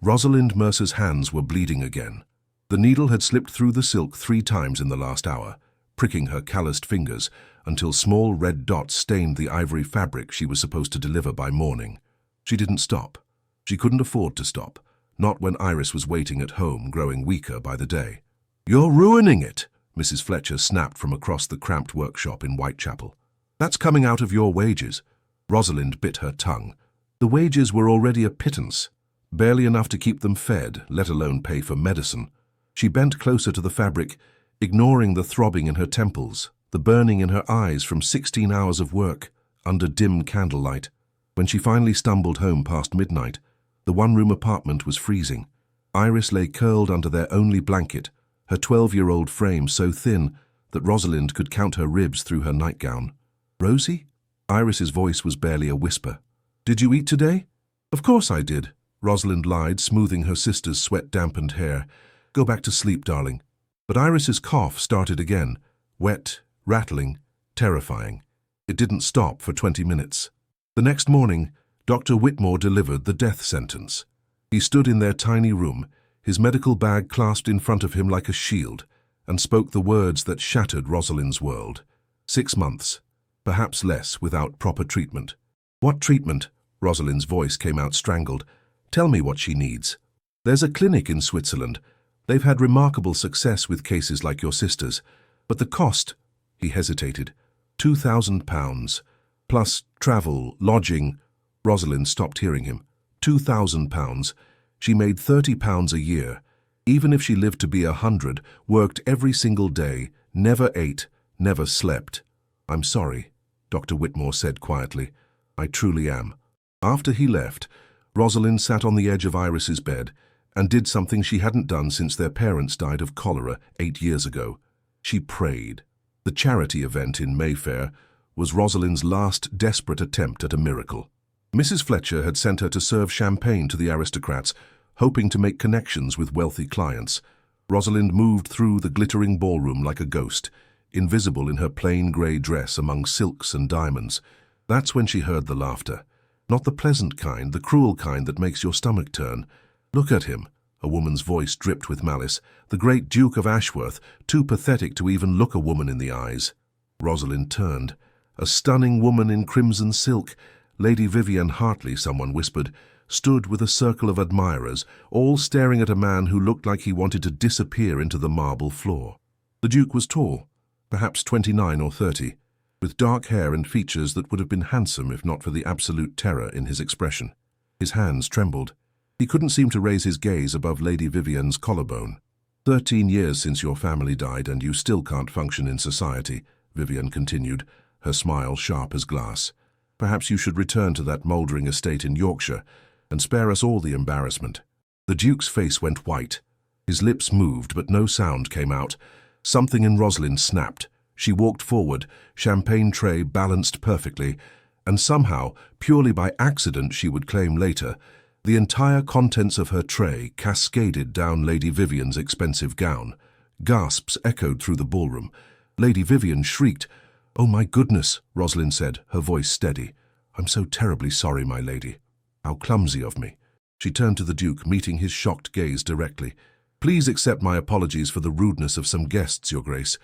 Rosalind Mercer's hands were bleeding again. The needle had slipped through the silk 3 times in the last hour, pricking her calloused fingers until small red dots stained the ivory fabric she was supposed to deliver by morning. She didn't stop. She couldn't afford to stop, not when Iris was waiting at home, growing weaker by the day. "You're ruining it," Mrs. Fletcher snapped from across the cramped workshop in Whitechapel. "That's coming out of your wages." Rosalind bit her tongue. The wages were already a pittance, barely enough to keep them fed, let alone pay for medicine. She bent closer to the fabric, ignoring the throbbing in her temples, the burning in her eyes from 16 hours of work under dim candlelight. When she finally stumbled home past midnight, the one-room apartment was freezing. Iris lay curled under their only blanket, her 12-year-old frame so thin that Rosalind could count her ribs through her nightgown. "Rosie?" Iris's voice was barely a whisper. "Did you eat today?" "Of course I did," Rosalind lied, smoothing her sister's sweat-dampened hair. "Go back to sleep, darling." But Iris's cough started again, wet, rattling, terrifying. It didn't stop for 20 minutes. The next morning, Dr. Whitmore delivered the death sentence. He stood in their tiny room, his medical bag clasped in front of him like a shield, and spoke the words that shattered Rosalind's world. 6 months, perhaps less, without proper treatment. "What treatment?" Rosalind's voice came out strangled. "Tell me what she needs." "There's a clinic in Switzerland. They've had remarkable success with cases like your sister's. But the cost," he hesitated, £2,000, plus travel, lodging. Rosalind stopped hearing him. £2,000. She made £30 a year. Even if she lived to be 100, worked every single day, never ate, never slept. "I'm sorry," Dr. Whitmore said quietly. "I truly am." After he left, Rosalind sat on the edge of Iris's bed and did something she hadn't done since their parents died of cholera 8 years ago. She prayed. The charity event in Mayfair was Rosalind's last desperate attempt at a miracle. Mrs. Fletcher had sent her to serve champagne to the aristocrats, hoping to make connections with wealthy clients. Rosalind moved through the glittering ballroom like a ghost, invisible in her plain grey dress among silks and diamonds. That's when she heard the laughter. Not the pleasant kind, the cruel kind that makes your stomach turn. "Look at him," a woman's voice dripped with malice. "The great Duke of Ashworth, too pathetic to even look a woman in the eyes." Rosalind turned. A stunning woman in crimson silk, Lady Vivian Hartley, someone whispered, stood with a circle of admirers, all staring at a man who looked like he wanted to disappear into the marble floor. The Duke was tall, perhaps 29 or 30, with dark hair and features that would have been handsome if not for the absolute terror in his expression. His hands trembled. He couldn't seem to raise his gaze above Lady Vivian's collarbone. 13 years since your family died and you still can't function in society," Vivian continued, her smile sharp as glass. "Perhaps you should return to that mouldering estate in Yorkshire and spare us all the embarrassment." The Duke's face went white. His lips moved, but no sound came out. Something in Rosalind snapped. She walked forward, champagne tray balanced perfectly, and somehow, purely by accident she would claim later, the entire contents of her tray cascaded down Lady Vivian's expensive gown. Gasps echoed through the ballroom. Lady Vivian shrieked. "Oh my goodness," Rosalind said, her voice steady. "I'm so terribly sorry, my lady. How clumsy of me." She turned to the Duke, meeting his shocked gaze directly. "Please accept my apologies for the rudeness of some guests, Your Grace.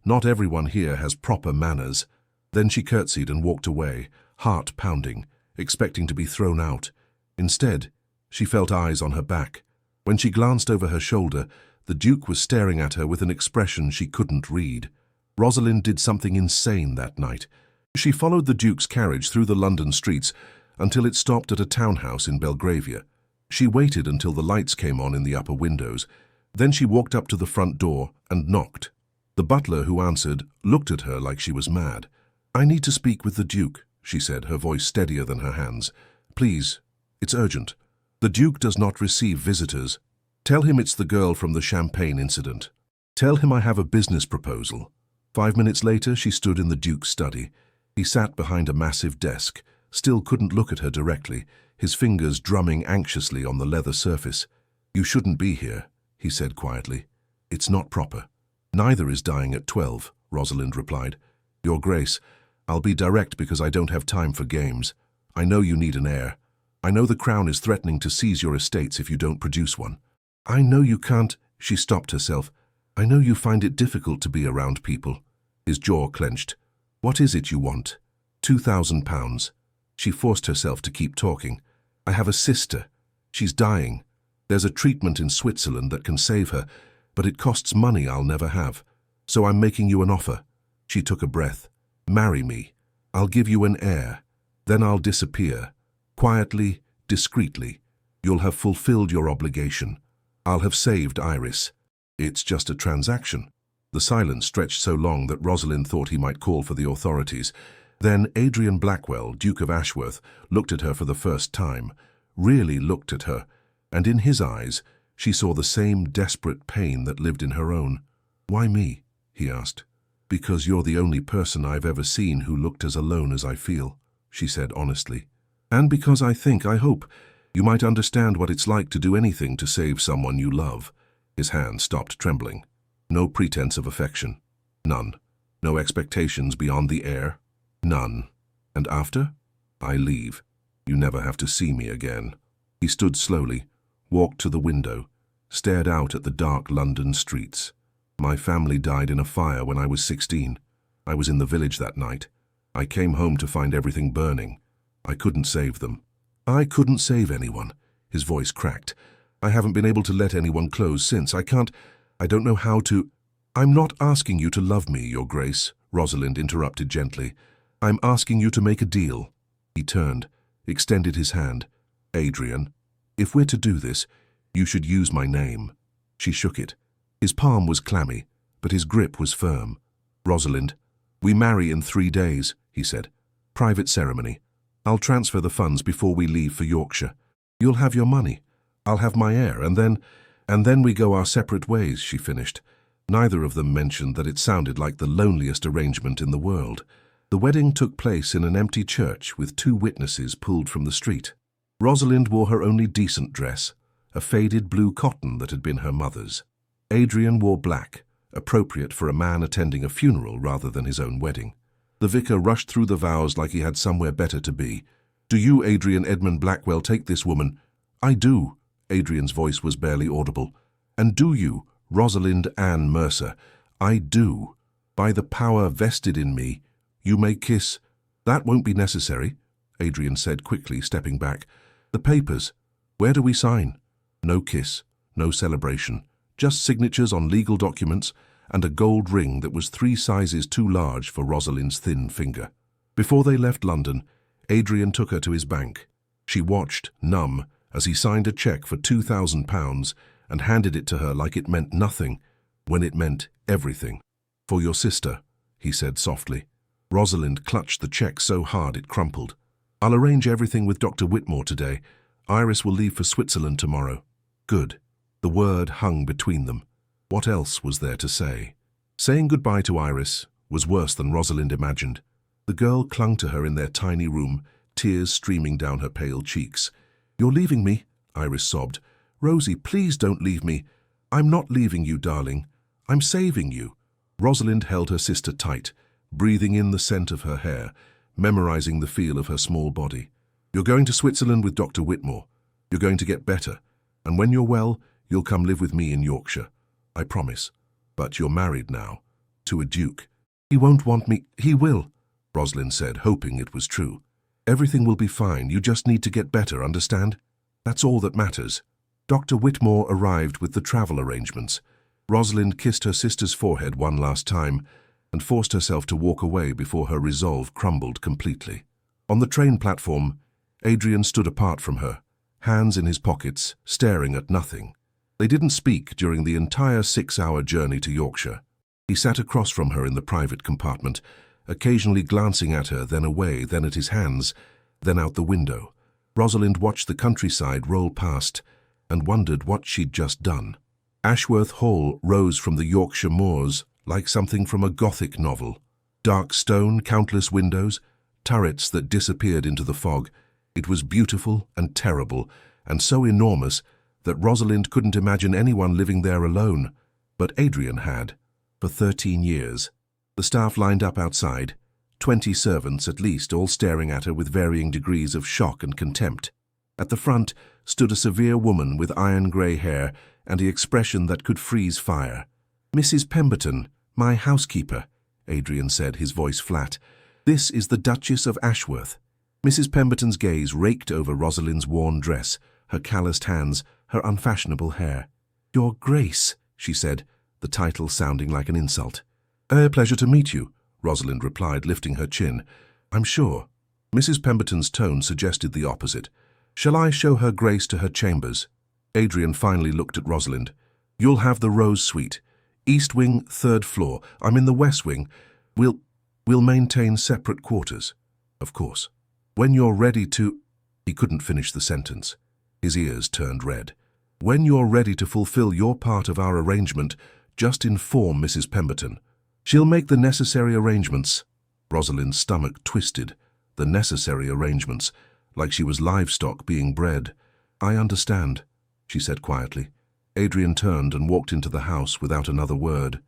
Not everyone here has proper manners." Then she curtsied and walked away, heart pounding, expecting to be thrown out. Instead, she felt eyes on her back. When she glanced over her shoulder, the Duke was staring at her with an expression she couldn't read. Rosalind did something insane that night. She followed the Duke's carriage through the London streets until it stopped at a townhouse in Belgravia. She waited until the lights came on in the upper windows. Then she walked up to the front door and knocked. The butler who answered looked at her like she was mad. "I need to speak with the Duke," she said, her voice steadier than her hands. "Please, it's urgent. The Duke does not receive visitors. Tell him it's the girl from the champagne incident. Tell him I have a business proposal." 5 minutes later, she stood in the Duke's study. He sat behind a massive desk, still couldn't look at her directly, his fingers drumming anxiously on the leather surface. "You shouldn't be here," he said quietly. "It's not proper." "Neither is dying at 12, Rosalind replied. "Your Grace, I'll be direct because I don't have time for games. I know you need an heir. I know the Crown is threatening to seize your estates if you don't produce one. I know you can't, she stopped herself. I know you find it difficult to be around people. His jaw clenched. What is it you want? £2,000. She forced herself to keep talking. I have a sister. She's dying. There's a treatment in Switzerland that can save her, but it costs money I'll never have. So I'm making you an offer. She took a breath. Marry me. I'll give you an heir. Then I'll disappear. Quietly, discreetly. You'll have fulfilled your obligation. I'll have saved Iris. It's just a transaction. The silence stretched so long that Rosalind thought he might call for the authorities. Then Adrian Blackwell, Duke of Ashworth, looked at her for the first time, really looked at her, and in his eyes she saw the same desperate pain that lived in her own. Why me? He asked. Because you're the only person I've ever seen who looked as alone as I feel, she said honestly. And because I hope, you might understand what it's like to do anything to save someone you love. His hand stopped trembling. No pretense of affection. None. No expectations beyond the heir. None. And after? I leave. You never have to see me again. He stood slowly, walked to the window, stared out at the dark London streets. My family died in a fire when I was 16. I was in the village that night. I came home to find everything burning. I couldn't save them. I couldn't save anyone. His voice cracked. I haven't been able to let anyone close since. I don't know how to. I'm not asking you to love me, Your Grace, Rosalind interrupted gently. I'm asking you to make a deal. He turned, extended his hand. Adrian, if we're to do this, you should use my name. She shook it. His palm was clammy, but his grip was firm. Rosalind, we marry in 3 days, he said. Private ceremony. I'll transfer the funds before we leave for Yorkshire. You'll have your money. I'll have my heir, and then we go our separate ways, she finished. Neither of them mentioned that it sounded like the loneliest arrangement in the world. The wedding took place in an empty church with 2 witnesses pulled from the street. Rosalind wore her only decent dress, a faded blue cotton that had been her mother's. Adrian wore black, appropriate for a man attending a funeral rather than his own wedding. The vicar rushed through the vows like he had somewhere better to be. Do you, Adrian Edmund Blackwell, take this woman? I do. Adrian's voice was barely audible. And do you, Rosalind Ann Mercer? I do. By the power vested in me, you may kiss. That won't be necessary, Adrian said quickly, stepping back. The papers. Where do we sign? No kiss, no celebration, just signatures on legal documents and a gold ring that was 3 sizes too large for Rosalind's thin finger. Before they left London, Adrian took her to his bank. She watched, numb, as he signed a cheque for £2,000 and handed it to her like it meant nothing, when it meant everything. For your sister, he said softly. Rosalind clutched the cheque so hard it crumpled. I'll arrange everything with Dr. Whitmore today. Iris will leave for Switzerland tomorrow. Good. The word hung between them. What else was there to say? Saying goodbye to Iris was worse than Rosalind imagined. The girl clung to her in their tiny room, tears streaming down her pale cheeks. You're leaving me, Iris sobbed. Rosie, please don't leave me. I'm not leaving you, darling. I'm saving you. Rosalind held her sister tight, breathing in the scent of her hair, memorizing the feel of her small body. You're going to Switzerland with Dr. Whitmore. You're going to get better. And when you're well, you'll come live with me in Yorkshire. I promise. But you're married now. To a duke. He won't want me. He will, Rosalind said, hoping it was true. Everything will be fine. You just need to get better, understand? That's all that matters. Dr. Whitmore arrived with the travel arrangements. Rosalind kissed her sister's forehead one last time and forced herself to walk away before her resolve crumbled completely. On the train platform, Adrian stood apart from her, hands in his pockets, staring at nothing. They didn't speak during the entire 6-hour journey to Yorkshire. He sat across from her in the private compartment, occasionally glancing at her, then away, then at his hands, then out the window. Rosalind watched the countryside roll past and wondered what she'd just done. Ashworth Hall rose from the Yorkshire moors like something from a Gothic novel. Dark stone, countless windows, turrets that disappeared into the fog. It was beautiful and terrible, and so enormous that Rosalind couldn't imagine anyone living there alone. But Adrian had, for 13 years. The staff lined up outside, 20 servants at least, all staring at her with varying degrees of shock and contempt. At the front stood a severe woman with iron-grey hair and the expression that could freeze fire. "Mrs. Pemberton, my housekeeper," Adrian said, his voice flat. "This is the Duchess of Ashworth." Mrs. Pemberton's gaze raked over Rosalind's worn dress, her calloused hands, her unfashionable hair. "Your Grace," she said, the title sounding like an insult. "A pleasure to meet you," Rosalind replied, lifting her chin. "I'm sure." Mrs. Pemberton's tone suggested the opposite. "Shall I show her Grace to her chambers?" Adrian finally looked at Rosalind. "You'll have the Rose Suite. East Wing, 3rd floor. I'm in the West Wing. We'll maintain separate quarters." "Of course." "When you're ready to—" He couldn't finish the sentence. His ears turned red. "When you're ready to fulfill your part of our arrangement, just inform Mrs. Pemberton. She'll make the necessary arrangements." Rosalind's stomach twisted. The necessary arrangements, like she was livestock being bred. "I understand," she said quietly. Adrian turned and walked into the house without another word.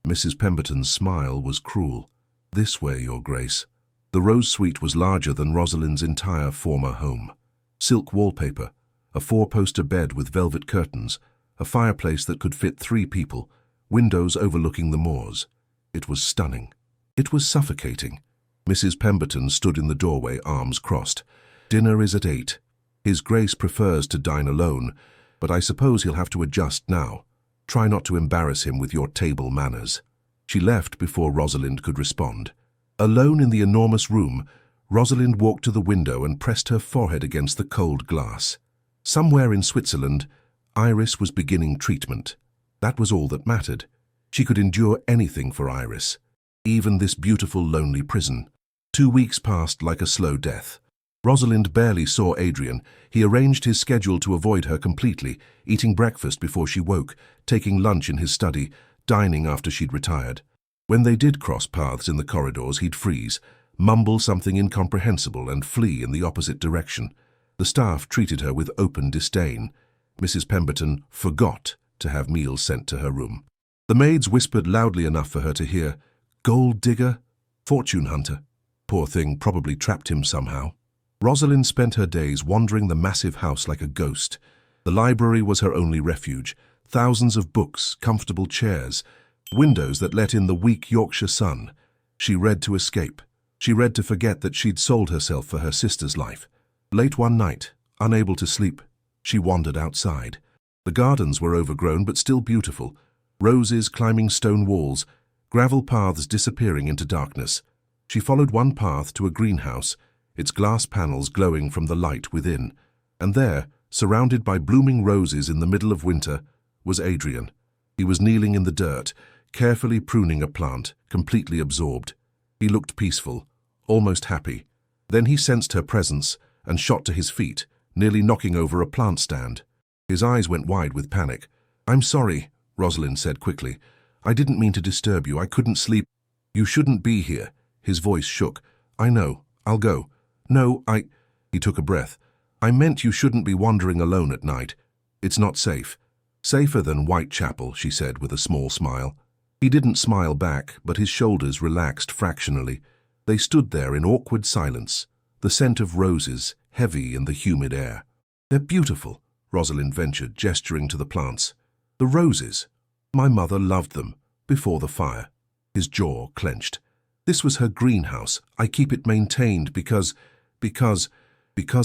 Mrs. Pemberton's smile was cruel. "This way, Your Grace." The Rose Suite was larger than Rosalind's entire former home. Silk wallpaper, a 4-poster bed with velvet curtains, a fireplace that could fit 3 people, windows overlooking the moors. It was stunning. It was suffocating. Mrs. Pemberton stood in the doorway, arms crossed. "Dinner is at 8. His Grace prefers to dine alone, but I suppose he'll have to adjust now. Try not to embarrass him with your table manners." She left before Rosalind could respond. Alone in the enormous room, Rosalind walked to the window and pressed her forehead against the cold glass. Somewhere in Switzerland, Iris was beginning treatment. That was all that mattered. She could endure anything for Iris, even this beautiful, lonely prison. 2 weeks passed like a slow death. Rosalind barely saw Adrian. He arranged his schedule to avoid her completely, eating breakfast before she woke, taking lunch in his study, dining after she'd retired. When they did cross paths in the corridors, he'd freeze, mumble something incomprehensible and flee in the opposite direction. The staff treated her with open disdain. Mrs. Pemberton forgot to have meals sent to her room. The maids whispered loudly enough for her to hear. "Gold digger? Fortune hunter?" Poor thing, probably trapped him somehow. Rosalind spent her days wandering the massive house like a ghost. The library was her only refuge. Thousands of books, comfortable chairs, windows that let in the weak Yorkshire sun. She read to escape. She read to forget that she'd sold herself for her sister's life. Late one night, unable to sleep, she wandered outside. The gardens were overgrown but still beautiful. Roses climbing stone walls, gravel paths disappearing into darkness. She followed one path to a greenhouse, its glass panels glowing from the light within. And there, surrounded by blooming roses in the middle of winter, was Adrian. He was kneeling in the dirt, carefully pruning a plant, completely absorbed. He looked peaceful, almost happy. Then he sensed her presence and shot to his feet, nearly knocking over a plant stand. His eyes went wide with panic. "I'm sorry," Rosalind said quickly. "I didn't mean to disturb you. I couldn't sleep." "You shouldn't be here." His voice shook. "I know. I'll go." "No, He took a breath. "I meant you shouldn't be wandering alone at night. It's not safe." "Safer than Whitechapel," she said with a small smile. He didn't smile back, but his shoulders relaxed fractionally. They stood there in awkward silence, the scent of roses heavy in the humid air. "They're beautiful," Rosalind ventured, gesturing to the plants. "The roses. My mother loved them, before the fire." His jaw clenched. "This was her greenhouse. I keep it maintained because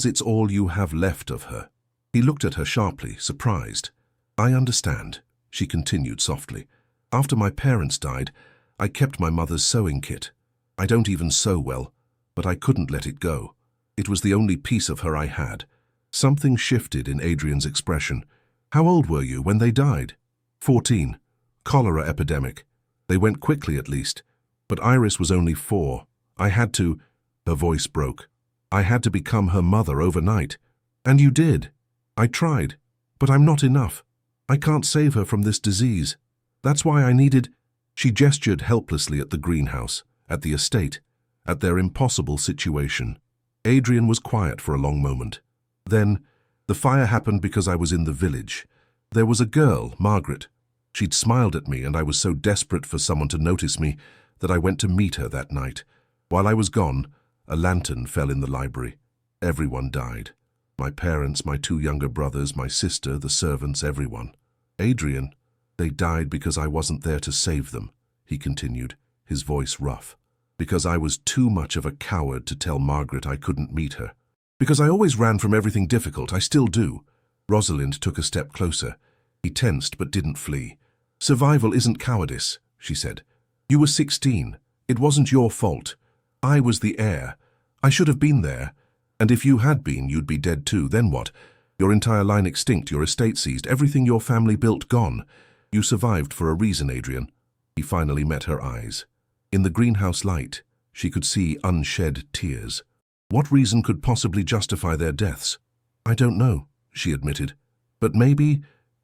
it's all you have left of her." He looked at her sharply, surprised. "I understand," she continued softly. "After my parents died, I kept my mother's sewing kit. I don't even sew well, but I couldn't let it go. It was the only piece of her I had." Something shifted in Adrian's expression. "How old were you when they died?" 14. Cholera epidemic. They went quickly at least. But Iris was only 4. I had to—" Her voice broke. "I had to become her mother overnight." "And you did." "I tried. But I'm not enough. I can't save her from this disease. That's why I needed—" She gestured helplessly at the greenhouse, at the estate, at their impossible situation. Adrian was quiet for a long moment. Then, "The fire happened because I was in the village. There was a girl, Margaret. She'd smiled at me, and I was so desperate for someone to notice me that I went to meet her that night. While I was gone, a lantern fell in the library. Everyone died. My parents, my two younger brothers, my sister, the servants, everyone. Adrian, they died because I wasn't there to save them, he continued, his voice rough. Because I was too much of a coward to tell Margaret I couldn't meet her. Because I always ran from everything difficult, I still do. Rosalind took a step closer. He tensed but didn't flee. Survival isn't cowardice, she said. You were 16. It wasn't your fault. I was the heir. I should have been there. And if you had been, you'd be dead too. Then what? Your entire line extinct, your estate seized, everything your family built gone. You survived for a reason, Adrian. He finally met her eyes. In the greenhouse light, she could see unshed tears. What reason could possibly justify their deaths? I don't know, she admitted. But maybe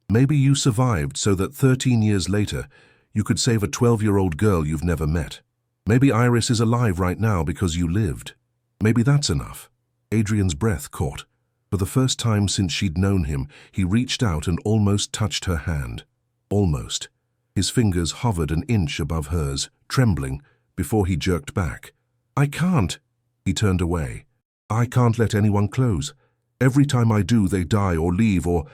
you survived so that 13 years later, you could save a 12-year-old girl you've never met. Maybe Iris is alive right now because you lived. Maybe that's enough. Adrian's breath caught. For the first time since she'd known him, he reached out and almost touched her hand. Almost. His fingers hovered an inch above hers, trembling, before he jerked back. I can't. He turned away. I can't let anyone close. Every time I do, they die or leave or...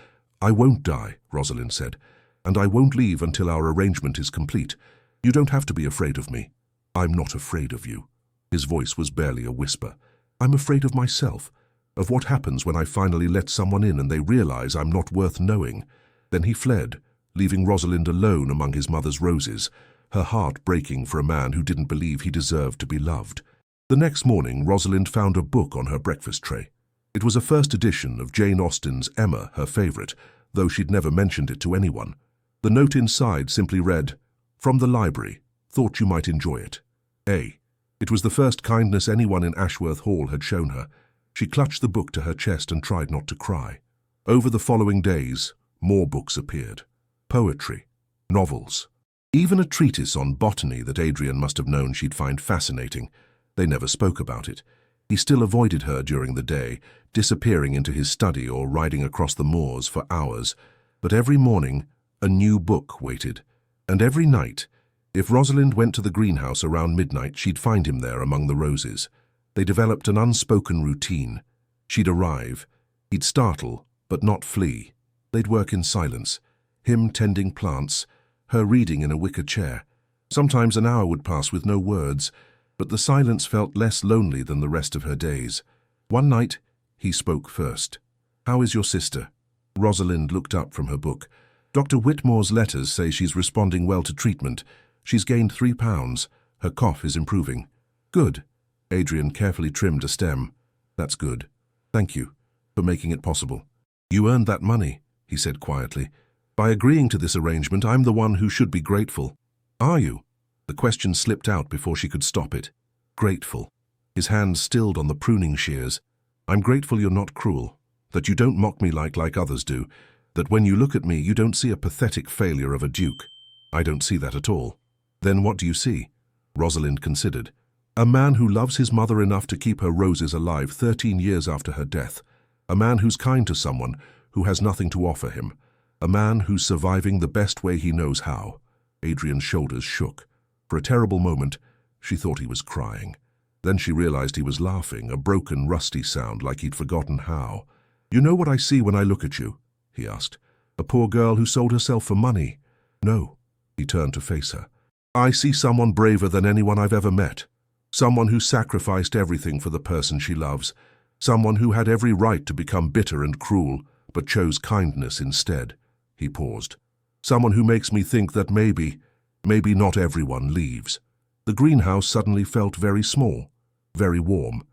I won't die, Rosalind said, and I won't leave until our arrangement is complete. You don't have to be afraid of me. I'm not afraid of you. His voice was barely a whisper. I'm afraid of myself, of what happens when I finally let someone in and they realize I'm not worth knowing. Then he fled, leaving Rosalind alone among his mother's roses, her heart breaking for a man who didn't believe he deserved to be loved. The next morning, Rosalind found a book on her breakfast tray. It was a first edition of Jane Austen's Emma, her favorite, though she'd never mentioned it to anyone. The note inside simply read, "From the library. Thought you might enjoy it. A." It was the first kindness anyone in Ashworth Hall had shown her. She clutched the book to her chest and tried not to cry. Over the following days, more books appeared. Poetry, novels, even a treatise on botany that Adrian must have known she'd find fascinating. They never spoke about it. He still avoided her during the day, disappearing into his study or riding across the moors for hours. But every morning, a new book waited. And every night, if Rosalind went to the greenhouse around midnight, she'd find him there among the roses. They developed an unspoken routine. She'd arrive. He'd startle, but not flee. They'd work in silence, him tending plants, her reading in a wicker chair. Sometimes an hour would pass with no words, but the silence felt less lonely than the rest of her days. One night, he spoke first. "How is your sister?" Rosalind looked up from her book. "Dr. Whitmore's letters say she's responding well to treatment. She's gained 3 pounds. Her cough is improving." "Good." Adrian carefully trimmed a stem. "That's good. Thank you for making it possible." "You earned that money," he said quietly. "By agreeing to this arrangement, I'm the one who should be grateful." "Are you?" The question slipped out before she could stop it. "Grateful." His hand stilled on the pruning shears. "I'm grateful you're not cruel, that you don't mock me like others do, that when you look at me, you don't see a pathetic failure of a duke." "I don't see that at all." "Then what do you see?" Rosalind considered. "A man who loves his mother enough to keep her roses alive 13 years after her death. A man who's kind to someone who has nothing to offer him. A man who's surviving the best way he knows how." Adrian's shoulders shook. For a terrible moment, she thought he was crying. Then she realized he was laughing, a broken, rusty sound like he'd forgotten how. "You know what I see when I look at you?" he asked. "A poor girl who sold herself for money?" "No." He turned to face her. "I see someone braver than anyone I've ever met. Someone who sacrificed everything for the person she loves. Someone who had every right to become bitter and cruel, but chose kindness instead." He paused. "Someone who makes me think that maybe not everyone leaves." The greenhouse suddenly felt very small, very warm.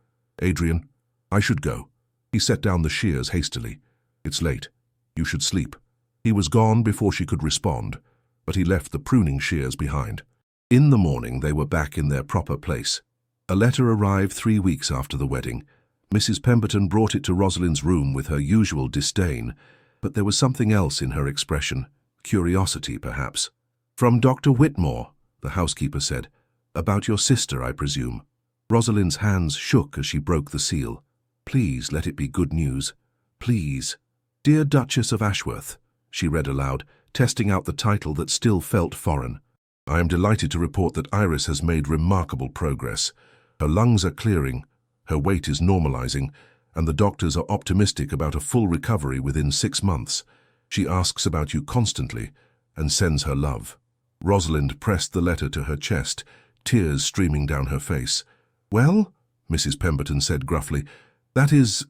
"Adrian, I should go." He set down the shears hastily. "It's late. You should sleep." He was gone before she could respond, but he left the pruning shears behind. In the morning, they were back in their proper place. A letter arrived 3 weeks after the wedding. Mrs. Pemberton brought it to Rosalind's room with her usual disdain, but there was something else in her expression, curiosity perhaps. "From Dr. Whitmore," the housekeeper said. "About your sister, I presume." Rosalind's hands shook as she broke the seal. "Please let it be good news. Please." "Dear Duchess of Ashworth," she read aloud, testing out the title that still felt foreign. "I am delighted to report that Iris has made remarkable progress. Her lungs are clearing, her weight is normalizing, and the doctors are optimistic about a full recovery within 6 months. She asks about you constantly and sends her love." Rosalind pressed the letter to her chest, tears streaming down her face. "Well," Mrs. Pemberton said gruffly, that is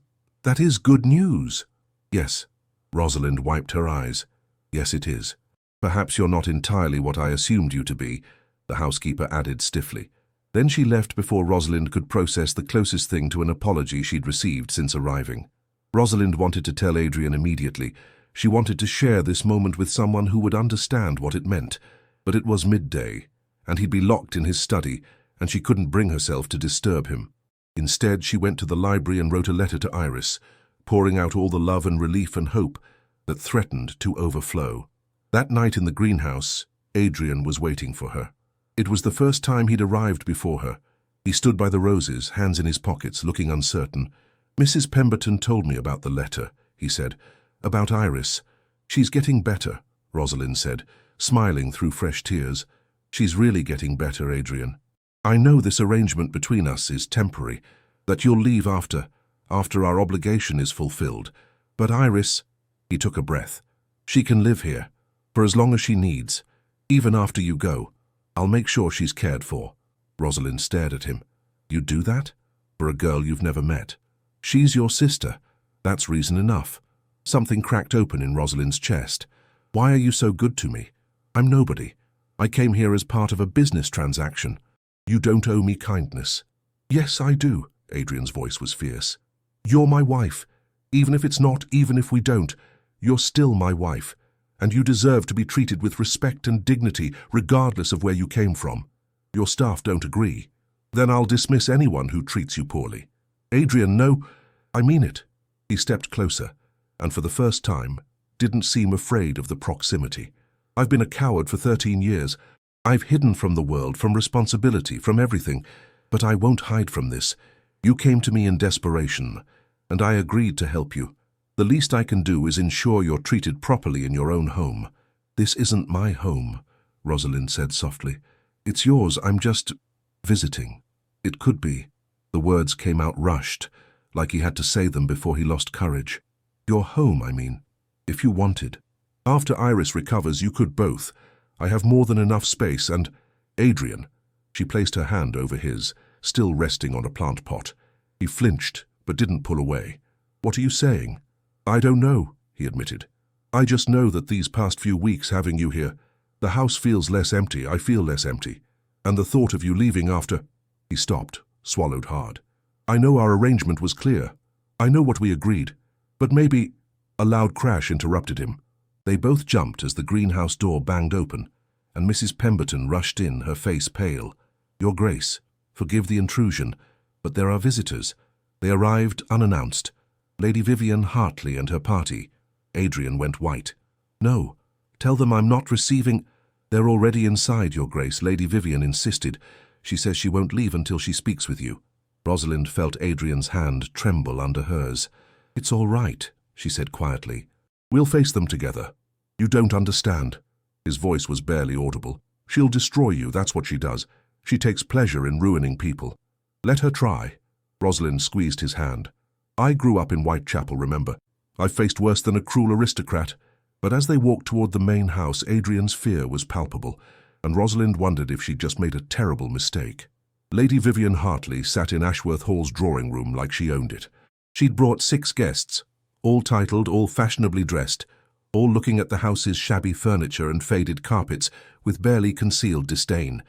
good news." "Yes." Rosalind wiped her eyes. "Yes, it is. Perhaps you're not entirely what I assumed you to be," the housekeeper added stiffly. Then she left before Rosalind could process the closest thing to an apology she'd received since arriving. Rosalind wanted to tell Adrian immediately. She wanted to share this moment with someone who would understand what it meant. But it was midday, and he'd be locked in his study, and she couldn't bring herself to disturb him. Instead, she went to the library and wrote a letter to Iris, pouring out all the love and relief and hope that threatened to overflow. That night in the greenhouse, Adrian was waiting for her. It was the first time he'd arrived before her. He stood by the roses, hands in his pockets, looking uncertain. "Mrs. Pemberton told me about the letter," he said. "About Iris. She's getting better," Rosalind said, smiling through fresh tears. "She's really getting better, Adrian. I know this arrangement between us is temporary, that you'll leave after our obligation is fulfilled. But Iris," he took a breath, "she can live here, for as long as she needs. Even after you go, I'll make sure she's cared for." Rosalind stared at him. "You'd do that? For a girl you've never met? She's your sister. That's reason enough." Something cracked open in Rosalind's chest. "Why are you so good to me? I'm nobody. I came here as part of a business transaction. You don't owe me kindness." "Yes, I do." Adrian's voice was fierce. "You're my wife. Even if it's not, even if we don't, you're still my wife. And you deserve to be treated with respect and dignity, regardless of where you came from. Your staff don't agree. Then I'll dismiss anyone who treats you poorly." "Adrian, no, I mean it." He stepped closer, and for the first time, didn't seem afraid of the proximity. "I've been a coward for 13 years. I've hidden from the world, from responsibility, from everything. But I won't hide from this. You came to me in desperation, and I agreed to help you. The least I can do is ensure you're treated properly in your own home." "This isn't my home," Rosalind said softly. "It's yours. I'm just visiting." "It could be." The words came out rushed, like he had to say them before he lost courage. "Your home, I mean, if you wanted. After Iris recovers, you could both. I have more than enough space, and—" "Adrian." She placed her hand over his, still resting on a plant pot. He flinched, but didn't pull away. "What are you saying?" "I don't know," he admitted. "I just know that these past few weeks having you here, the house feels less empty, I feel less empty. And the thought of you leaving after—" He stopped, swallowed hard. "I know our arrangement was clear. I know what we agreed. But maybe—" A loud crash interrupted him. They both jumped as the greenhouse door banged open, and Mrs. Pemberton rushed in, her face pale. "Your Grace, forgive the intrusion, but there are visitors. They arrived unannounced. Lady Vivian Hartley and her party." Adrian went white. "No, tell them I'm not receiving—" "They're already inside, Your Grace," Lady Vivian insisted. "She says she won't leave until she speaks with you." Rosalind felt Adrian's hand tremble under hers. "It's all right," she said quietly. "We'll face them together. You don't understand." His voice was barely audible. "She'll destroy you, that's what she does. She takes pleasure in ruining people. Let her try." Rosalind squeezed his hand. "I grew up in Whitechapel, remember? I've faced worse than a cruel aristocrat." But as they walked toward the main house, Adrian's fear was palpable, and Rosalind wondered if she'd just made a terrible mistake. Lady Vivian Hartley sat in Ashworth Hall's drawing room like she owned it. She'd brought 6 guests, all titled, all fashionably dressed, all looking at the house's shabby furniture and faded carpets with barely concealed disdain.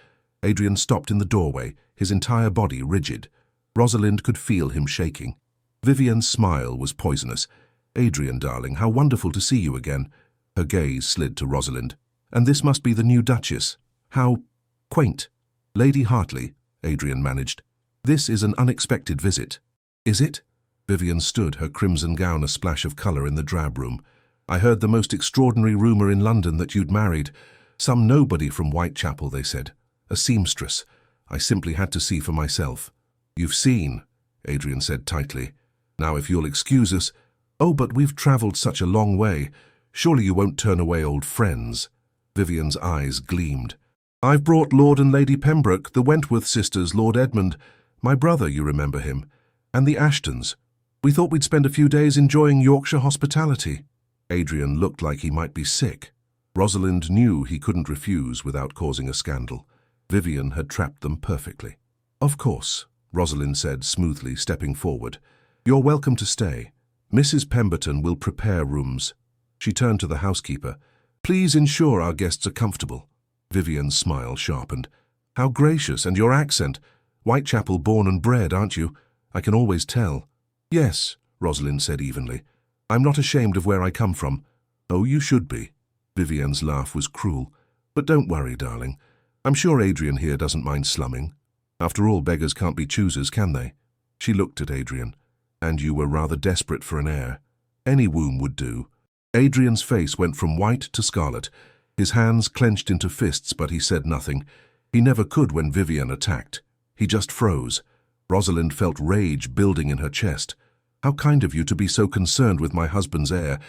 Adrian stopped in the doorway, his entire body rigid. Rosalind could feel him shaking. Vivian's smile was poisonous. "Adrian, darling, how wonderful to see you again." Her gaze slid to Rosalind. "And this must be the new Duchess. How quaint." "Lady Hartley," Adrian managed. "This is an unexpected visit." "Is it?" Vivian stood, her crimson gown a splash of colour in the drab room. "I heard the most extraordinary rumour in London that you'd married. Some nobody from Whitechapel, they said. A seamstress. I simply had to see for myself." "You've seen," Adrian said tightly. "Now if you'll excuse us—" "Oh, but we've travelled such a long way. Surely you won't turn away old friends." Vivian's eyes gleamed. "I've brought Lord and Lady Pembroke, the Wentworth sisters, Lord Edmund, my brother, you remember him, and the Ashtons." We thought we'd spend a few days enjoying Yorkshire hospitality. Adrian looked like he might be sick. Rosalind knew he couldn't refuse without causing a scandal. Vivian had trapped them perfectly. Of course, Rosalind said smoothly, stepping forward. You're welcome to stay. Mrs. Pemberton will prepare rooms. She turned to the housekeeper. Please ensure our guests are comfortable. Vivian's smile sharpened. How gracious, and your accent. Whitechapel born and bred, aren't you? I can always tell. Yes, Rosalind said evenly. I'm not ashamed of where I come from. Oh, you should be. Vivian's laugh was cruel. But don't worry, darling. I'm sure Adrian here doesn't mind slumming. After all, beggars can't be choosers, can they? She looked at Adrian. And you were rather desperate for an heir. Any womb would do. Adrian's face went from white to scarlet. His hands clenched into fists, but he said nothing. He never could when Vivian attacked. He just froze. Rosalind felt rage building in her chest. How kind of you to be so concerned with my husband's heir,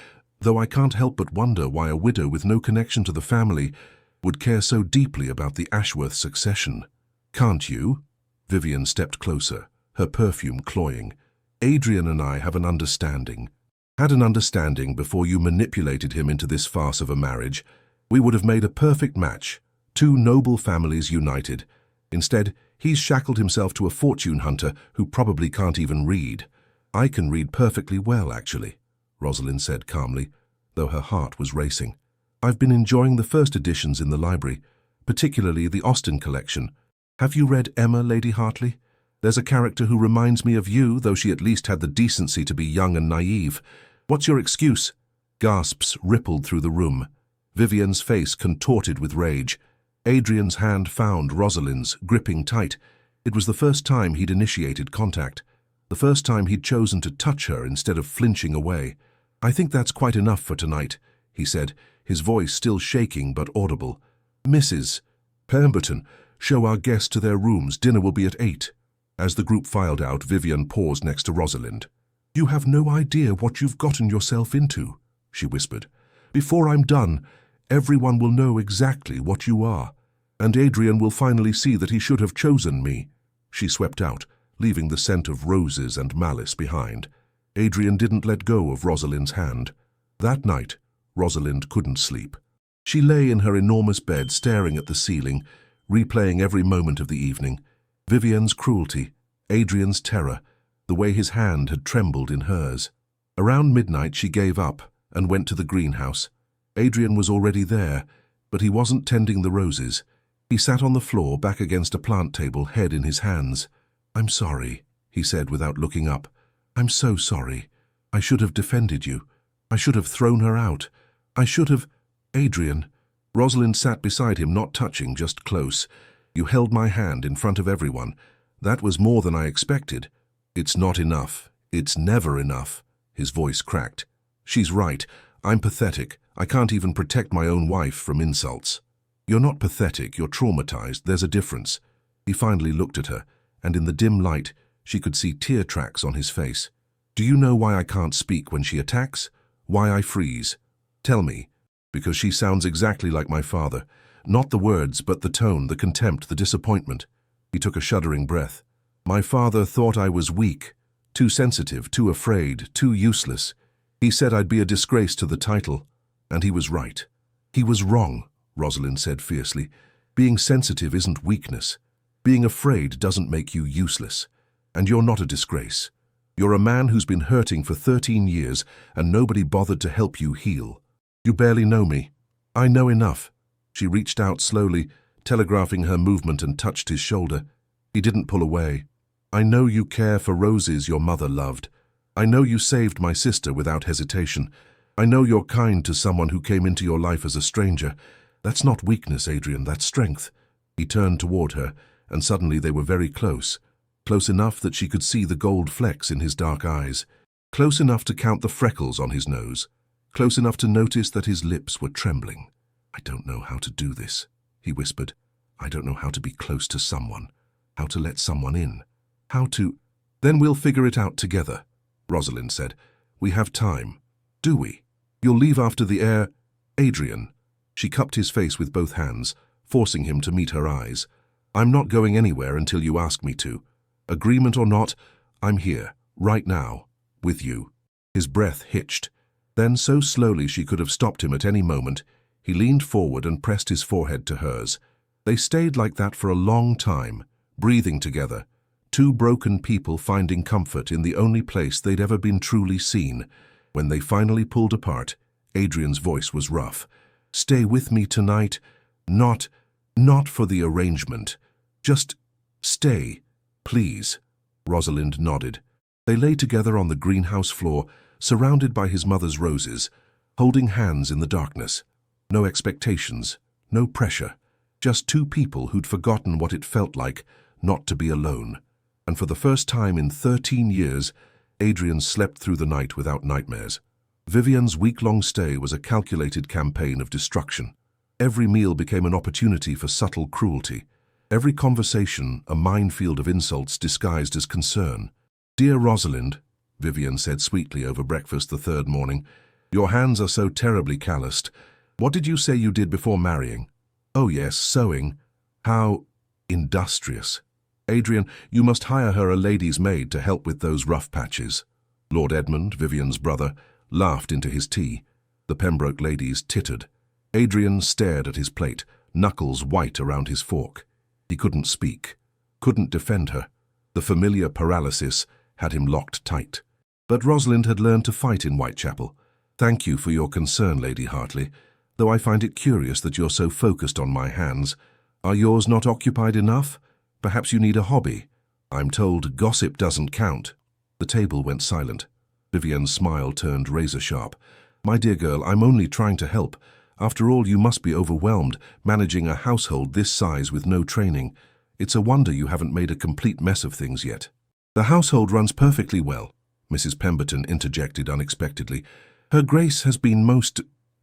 though I can't help but wonder why a widow with no connection to the family would care so deeply about the Ashworth succession. Can't you? Vivian stepped closer, her perfume cloying. Adrian and I have an understanding. Had an understanding before you manipulated him into this farce of a marriage. We would have made a perfect match, two noble families united. Instead, he's shackled himself to a fortune hunter who probably can't even read. I can read perfectly well, actually, Rosalind said calmly, though her heart was racing. I've been enjoying the first editions in the library, particularly the Austen collection. Have you read Emma, Lady Hartley? There's a character who reminds me of you, though she at least had the decency to be young and naive. What's your excuse? Gasps rippled through the room. Vivian's face contorted with rage. Adrian's hand found Rosalind's, gripping tight. It was the first time he'd initiated contact. The first time he'd chosen to touch her instead of flinching away. I think that's quite enough for tonight, he said, his voice still shaking but audible. Mrs. Pemberton, show our guests to their rooms. Dinner will be at 8. As the group filed out, Vivian paused next to Rosalind. You have no idea what you've gotten yourself into, she whispered. Before I'm done, everyone will know exactly what you are, and Adrian will finally see that he should have chosen me. She swept out, leaving the scent of roses and malice behind. Adrian didn't let go of Rosalind's hand. That night, Rosalind couldn't sleep. She lay in her enormous bed staring at the ceiling, replaying every moment of the evening. Vivian's cruelty, Adrian's terror, the way his hand had trembled in hers. Around midnight she gave up and went to the greenhouse. Adrian was already there, but he wasn't tending the roses. He sat on the floor back against a plant table, head in his hands. I'm sorry, he said without looking up. I'm so sorry. I should have defended you. I should have thrown her out. I should have... Adrian. Rosalind sat beside him, not touching, just close. You held my hand in front of everyone. That was more than I expected. It's not enough. It's never enough. His voice cracked. She's right. I'm pathetic. I can't even protect my own wife from insults. You're not pathetic. You're traumatized. There's a difference. He finally looked at her, and in the dim light, she could see tear tracks on his face. Do you know why I can't speak when she attacks? Why I freeze? Tell me. Because she sounds exactly like my father. Not the words, but the tone, the contempt, the disappointment. He took a shuddering breath. My father thought I was weak, too sensitive, too afraid, too useless. He said I'd be a disgrace to the title, and he was right. He was wrong, Rosalind said fiercely. Being sensitive isn't weakness. Being afraid doesn't make you useless. And you're not a disgrace. You're a man who's been hurting for 13 years, and nobody bothered to help you heal. You barely know me. I know enough. She reached out slowly, telegraphing her movement, and touched his shoulder. He didn't pull away. I know you care for roses your mother loved. I know you saved my sister without hesitation. I know you're kind to someone who came into your life as a stranger. That's not weakness, Adrian, that's strength. He turned toward her, and suddenly they were very close. Close enough that she could see the gold flecks in his dark eyes. Close enough to count the freckles on his nose. Close enough to notice that his lips were trembling. I don't know how to do this, he whispered. I don't know how to be close to someone, how to let someone in, how to... Then we'll figure it out together, Rosalind said. We have time. Do we? You'll leave after the heir... Adrian. She cupped his face with both hands, forcing him to meet her eyes. I'm not going anywhere until you ask me to. Agreement or not, I'm here, right now. With you. His breath hitched. Then, so slowly she could have stopped him at any moment, he leaned forward and pressed his forehead to hers. They stayed like that for a long time, breathing together, two broken people finding comfort in the only place they'd ever been truly seen. When they finally pulled apart, Adrian's voice was rough. "Stay with me tonight. Not for the arrangement. Just stay, please." Rosalind nodded. They lay together on the greenhouse floor, surrounded by his mother's roses, holding hands in the darkness. No expectations, no pressure. Just two people who'd forgotten what it felt like not to be alone. And for the first time in 13 years, Adrian slept through the night without nightmares. Vivian's week-long stay was a calculated campaign of destruction. Every meal became an opportunity for subtle cruelty. Every conversation a minefield of insults disguised as concern. "Dear Rosalind," Vivian said sweetly over breakfast the third morning, "your hands are so terribly calloused. What did you say you did before marrying?" "Oh yes, sewing." "How industrious." "Adrian, you must hire her a lady's maid to help with those rough patches." Lord Edmund, Vivian's brother, laughed into his tea. The Pembroke ladies tittered. Adrian stared at his plate, knuckles white around his fork. He couldn't speak, couldn't defend her. The familiar paralysis had him locked tight. But Rosalind had learned to fight in Whitechapel. "Thank you for your concern, Lady Hartley, though I find it curious that you're so focused on my hands. Are yours not occupied enough? Perhaps you need a hobby. I'm told gossip doesn't count." The table went silent. Vivian's smile turned razor-sharp. "My dear girl, I'm only trying to help. After all, you must be overwhelmed, managing a household this size with no training. It's a wonder you haven't made a complete mess of things yet." "The household runs perfectly well," Mrs. Pemberton interjected unexpectedly. "Her Grace has been most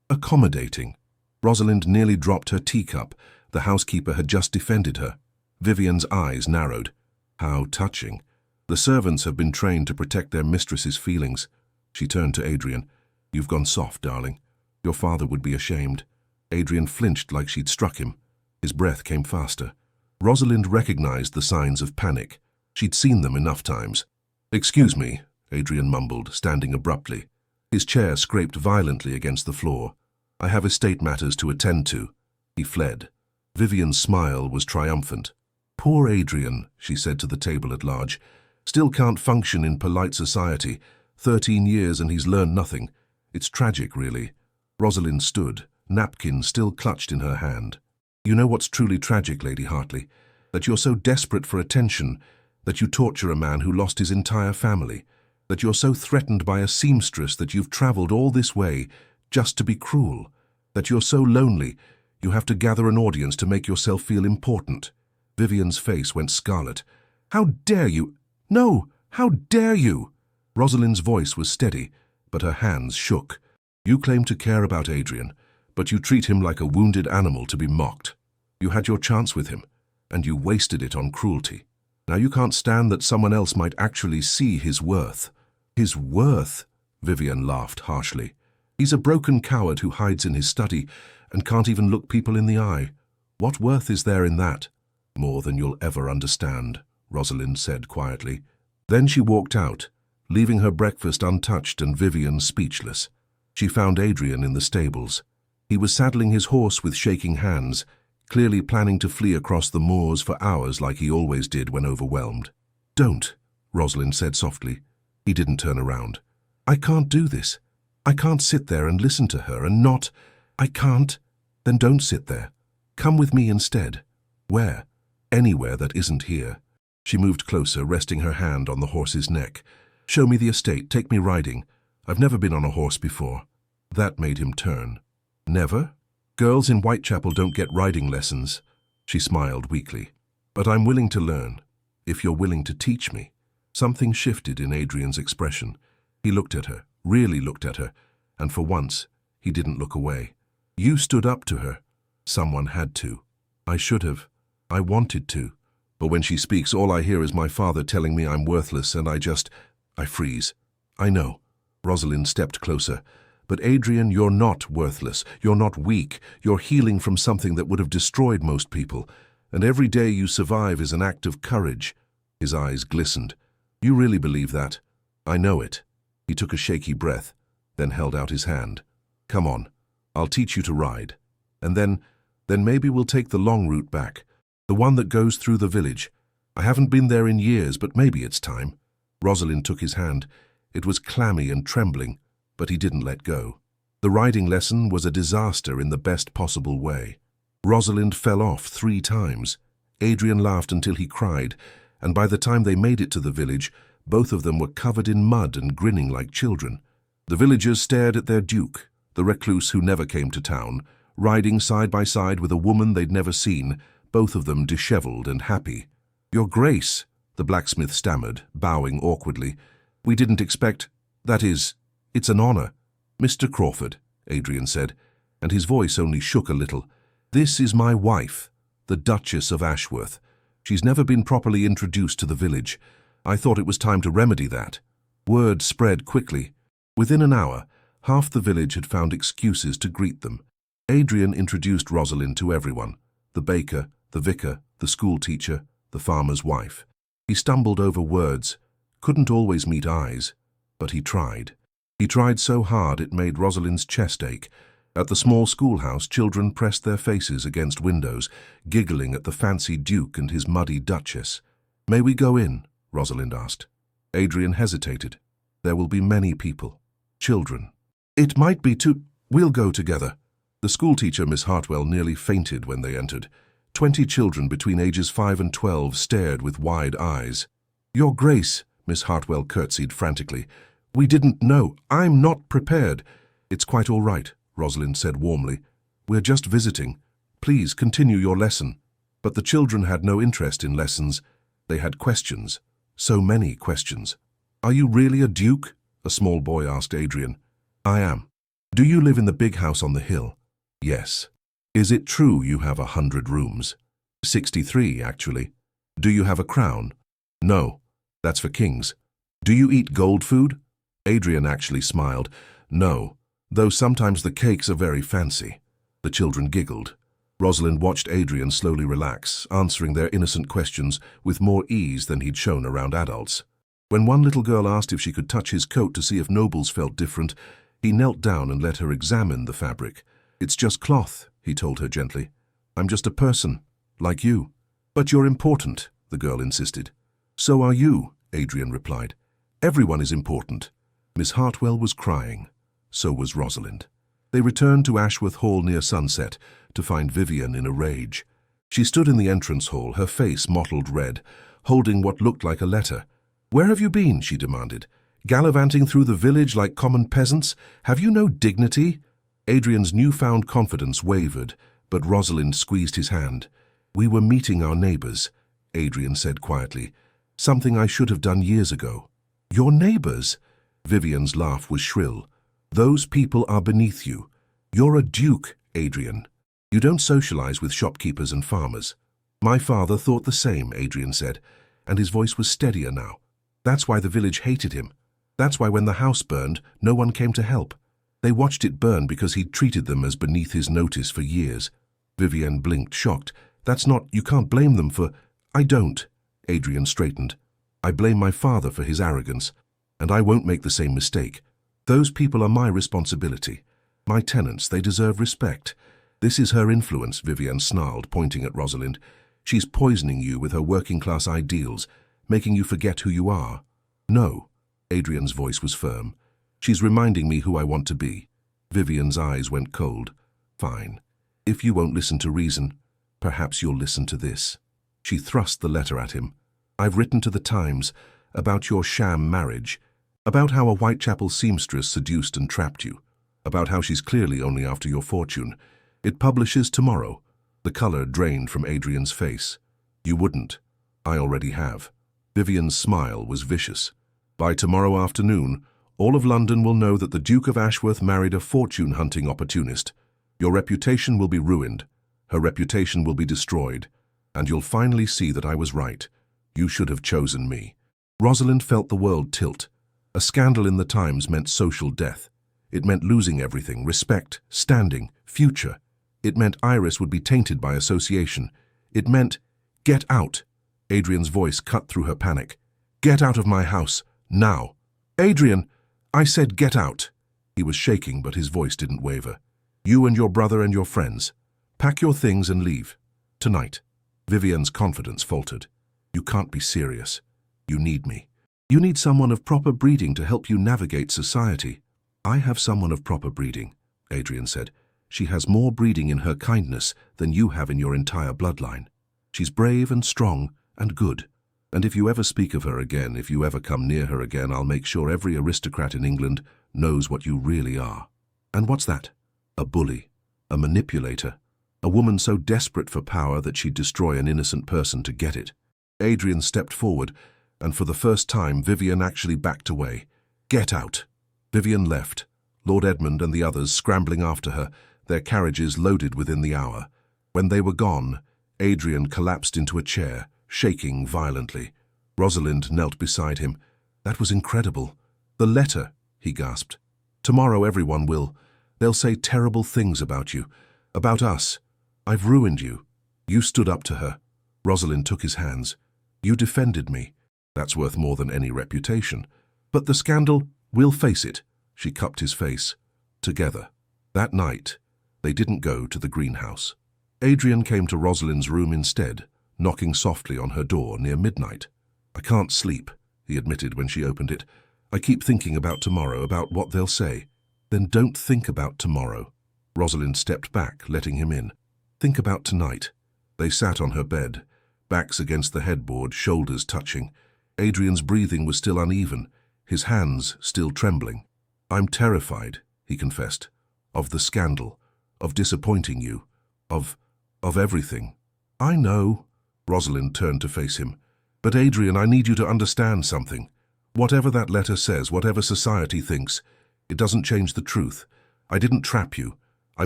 accommodating." Rosalind nearly dropped her teacup. The housekeeper had just defended her. Vivian's eyes narrowed. How touching. The servants have been trained to protect their mistress's feelings. She turned to Adrian. "You've gone soft, darling. Your father would be ashamed." Adrian flinched like she'd struck him. His breath came faster. Rosalind recognized the signs of panic. She'd seen them enough times. "Excuse me," Adrian mumbled, standing abruptly. His chair scraped violently against the floor. "I have estate matters to attend to." He fled. Vivian's smile was triumphant. "Poor Adrian," she said to the table at large. "Still can't function in polite society. 13 years and he's learned nothing. It's tragic, really." Rosalind stood, napkin still clutched in her hand. "You know what's truly tragic, Lady Hartley? That you're so desperate for attention, that you torture a man who lost his entire family, that you're so threatened by a seamstress that you've traveled all this way just to be cruel, that you're so lonely you have to gather an audience to make yourself feel important." Vivian's face went scarlet. "How dare you? No, how dare you?" Rosalind's voice was steady, but her hands shook. "You claim to care about Adrian, but you treat him like a wounded animal to be mocked. You had your chance with him, and you wasted it on cruelty. Now you can't stand that someone else might actually see his worth." "His worth?" Vivian laughed harshly. "He's a broken coward who hides in his study and can't even look people in the eye. What worth is there in that?" "More than you'll ever understand," Rosalind said quietly. Then she walked out, leaving her breakfast untouched and Vivian speechless. She found Adrian in the stables. He was saddling his horse with shaking hands, clearly planning to flee across the moors for hours like he always did when overwhelmed. "Don't," Rosalind said softly. He didn't turn around. "I can't do this. I can't sit there and listen to her and not. I can't." "Then don't sit there. Come with me instead." "Where?" "Anywhere that isn't here." She moved closer, resting her hand on the horse's neck. "Show me the estate. Take me riding. I've never been on a horse before." That made him turn. "Never? Girls in Whitechapel don't get riding lessons." She smiled weakly. "But I'm willing to learn, if you're willing to teach me." Something shifted in Adrian's expression. He looked at her, really looked at her, and for once, he didn't look away. "You stood up to her." "Someone had to." "I should have. I wanted to. But when she speaks, all I hear is my father telling me I'm worthless, and I freeze." "I know." Rosalind stepped closer. "But Adrian, you're not worthless. You're not weak. You're healing from something that would have destroyed most people. And every day you survive is an act of courage." His eyes glistened. "You really believe that?" "I know it." He took a shaky breath, then held out his hand. "Come on, I'll teach you to ride. And then maybe we'll take the long route back, the one that goes through the village. I haven't been there in years, but maybe it's time." Rosalind took his hand. It was clammy and trembling, but he didn't let go. The riding lesson was a disaster in the best possible way. Rosalind fell off 3 times. Adrian laughed until he cried, and by the time they made it to the village, both of them were covered in mud and grinning like children. The villagers stared at their duke, the recluse who never came to town, riding side by side with a woman they'd never seen, both of them disheveled and happy. "Your Grace," the blacksmith stammered, bowing awkwardly. "We didn't expect— that is, it's an honor." "Mr. Crawford," Adrian said, and his voice only shook a little. "This is my wife, the Duchess of Ashworth. She's never been properly introduced to the village. I thought it was time to remedy that." Word spread quickly. Within an hour, half the village had found excuses to greet them. Adrian introduced Rosalind to everyone: the baker, the vicar, the school teacher, the farmer's wife. He stumbled over words, couldn't always meet eyes, but he tried. He tried so hard it made Rosalind's chest ache. At the small schoolhouse, children pressed their faces against windows, giggling at the fancy duke and his muddy duchess. "May we go in?" Rosalind asked. Adrian hesitated. "There will be many people. Children." "It might be too— We'll go together." The schoolteacher, Miss Hartwell, nearly fainted when they entered. 20 children between ages 5 and 12 stared with wide eyes. "Your Grace," Miss Hartwell curtsied frantically. "We didn't know. I'm not prepared." "It's quite all right," Rosalind said warmly. "We're just visiting. Please continue your lesson." But the children had no interest in lessons. They had questions. So many questions. "Are you really a duke?" a small boy asked Adrian. "I am." "Do you live in the big house on the hill?" "Yes." "Is it true you have 100 rooms?" 63, actually." "Do you have a crown?" "No. That's for kings." "Do you eat gold food?" Adrian actually smiled. "No, though sometimes the cakes are very fancy." The children giggled. Rosalind watched Adrian slowly relax, answering their innocent questions with more ease than he'd shown around adults. When one little girl asked if she could touch his coat to see if nobles felt different, he knelt down and let her examine the fabric. "It's just cloth," he told her gently. "I'm just a person, like you." "But you're important," the girl insisted. "So are you," Adrian replied. "Everyone is important." Miss Hartwell was crying. So was Rosalind. They returned to Ashworth Hall near sunset to find Vivian in a rage. She stood in the entrance hall, her face mottled red, holding what looked like a letter. "Where have you been?" she demanded. "Gallivanting through the village like common peasants? Have you no dignity?" Adrian's newfound confidence wavered, but Rosalind squeezed his hand. "We were meeting our neighbors," Adrian said quietly. "Something I should have done years ago." "Your neighbors?" Vivian's laugh was shrill. "Those people are beneath you. You're a duke, Adrian. You don't socialize with shopkeepers and farmers." "My father thought the same," Adrian said, and his voice was steadier now. "That's why the village hated him. That's why when the house burned, no one came to help. They watched it burn because he'd treated them as beneath his notice for years." Vivian blinked, shocked. "That's not— You can't blame them for—" "I don't." Adrian straightened. "I blame my father for his arrogance, and I won't make the same mistake. Those people are my responsibility. My tenants, they deserve respect." "This is her influence," Vivian snarled, pointing at Rosalind. "She's poisoning you with her working-class ideals, making you forget who you are." "No." Adrian's voice was firm. "She's reminding me who I want to be." Vivian's eyes went cold. "Fine. If you won't listen to reason, perhaps you'll listen to this." She thrust the letter at him. "I've written to the Times about your sham marriage, about how a Whitechapel seamstress seduced and trapped you, about how she's clearly only after your fortune. It publishes tomorrow." The color drained from Adrian's face. "You wouldn't. I already have." Vivian's smile was vicious. "By tomorrow afternoon, all of London will know that the Duke of Ashworth married a fortune-hunting opportunist. Your reputation will be ruined. Her reputation will be destroyed. And you'll finally see that I was right. You should have chosen me." Rosalind felt the world tilt. A scandal in the Times meant social death. It meant losing everything: respect, standing, future. It meant Iris would be tainted by association. It meant— "Get out!" Adrian's voice cut through her panic. "Get out of my house, now!" "Adrian, I said get out. He was shaking, but his voice didn't waver. You and your brother and your friends. Pack your things and leave. Tonight. Vivian's confidence faltered. You can't be serious. You need me. You need someone of proper breeding to help you navigate society. I have someone of proper breeding, Adrian said. She has more breeding in her kindness than you have in your entire bloodline. She's brave and strong and good. And if you ever speak of her again, if you ever come near her again, I'll make sure every aristocrat in England knows what you really are. And what's that? A bully, a manipulator, a woman so desperate for power that she'd destroy an innocent person to get it. Adrian stepped forward, and for the first time Vivian actually backed away. Get out. Vivian left, Lord Edmund and the others scrambling after her, their carriages loaded within the hour. When they were gone, Adrian collapsed into a chair, shaking violently. Rosalind knelt beside him. That was incredible. The letter, he gasped. Tomorrow everyone will. They'll say terrible things about you, about us. I've ruined you. You stood up to her. Rosalind took his hands. You defended me. That's worth more than any reputation. But the scandal, we'll face it. She cupped his face. Together. That night, they didn't go to the greenhouse. Adrian came to Rosalind's room instead, knocking softly on her door near midnight. I can't sleep, he admitted when she opened it. I keep thinking about tomorrow, about what they'll say. Then don't think about tomorrow. Rosalind stepped back, letting him in. Think about tonight. They sat on her bed, backs against the headboard, shoulders touching. Adrian's breathing was still uneven, his hands still trembling. I'm terrified, he confessed, of the scandal, of disappointing you, of everything. I know. Rosalind turned to face him. But Adrian, I need you to understand something. Whatever that letter says, whatever society thinks, it doesn't change the truth. I didn't trap you. I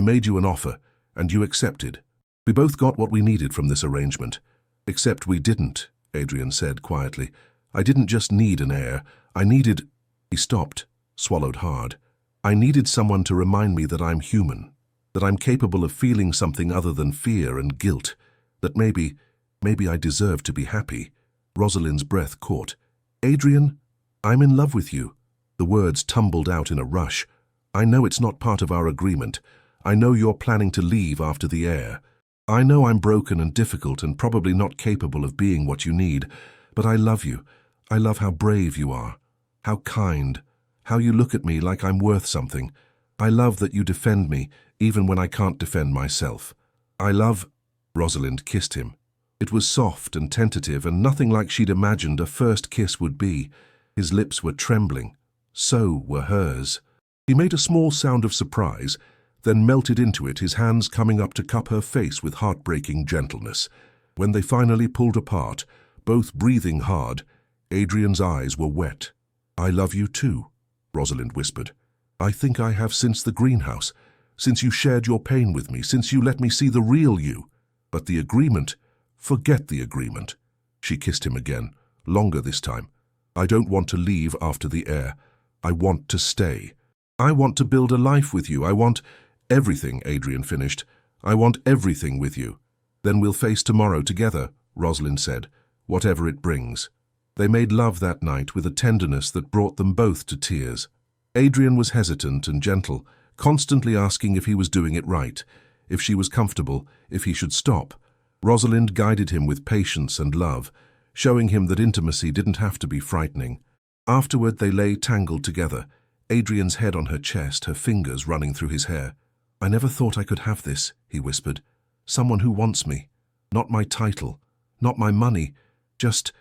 made you an offer, and you accepted. We both got what we needed from this arrangement. Except we didn't, Adrian said quietly. I didn't just need an heir. I needed... He stopped, swallowed hard. I needed someone to remind me that I'm human, that I'm capable of feeling something other than fear and guilt, that maybe I deserve to be happy. Rosalind's breath caught. Adrian, I'm in love with you. The words tumbled out in a rush. I know it's not part of our agreement. I know you're planning to leave after the heir. I know I'm broken and difficult and probably not capable of being what you need, but I love you. I love how brave you are, how kind, how you look at me like I'm worth something. I love that you defend me, even when I can't defend myself. I love... Rosalind kissed him. It was soft and tentative and nothing like she'd imagined a first kiss would be. His lips were trembling. So were hers. He made a small sound of surprise, then melted into it, his hands coming up to cup her face with heartbreaking gentleness. When they finally pulled apart, both breathing hard, Adrian's eyes were wet. I love you too, Rosalind whispered. I think I have since the greenhouse, since you shared your pain with me, since you let me see the real you. But the agreement, forget the agreement. She kissed him again, longer this time. I don't want to leave after the heir. I want to stay. I want to build a life with you. I want everything, Adrian finished. I want everything with you. Then we'll face tomorrow together, Rosalind said, whatever it brings. They made love that night with a tenderness that brought them both to tears. Adrian was hesitant and gentle, constantly asking if he was doing it right, if she was comfortable, if he should stop. Rosalind guided him with patience and love, showing him that intimacy didn't have to be frightening. Afterward they lay tangled together, Adrian's head on her chest, her fingers running through his hair. I never thought I could have this, he whispered. Someone who wants me. Not my title, not my money, just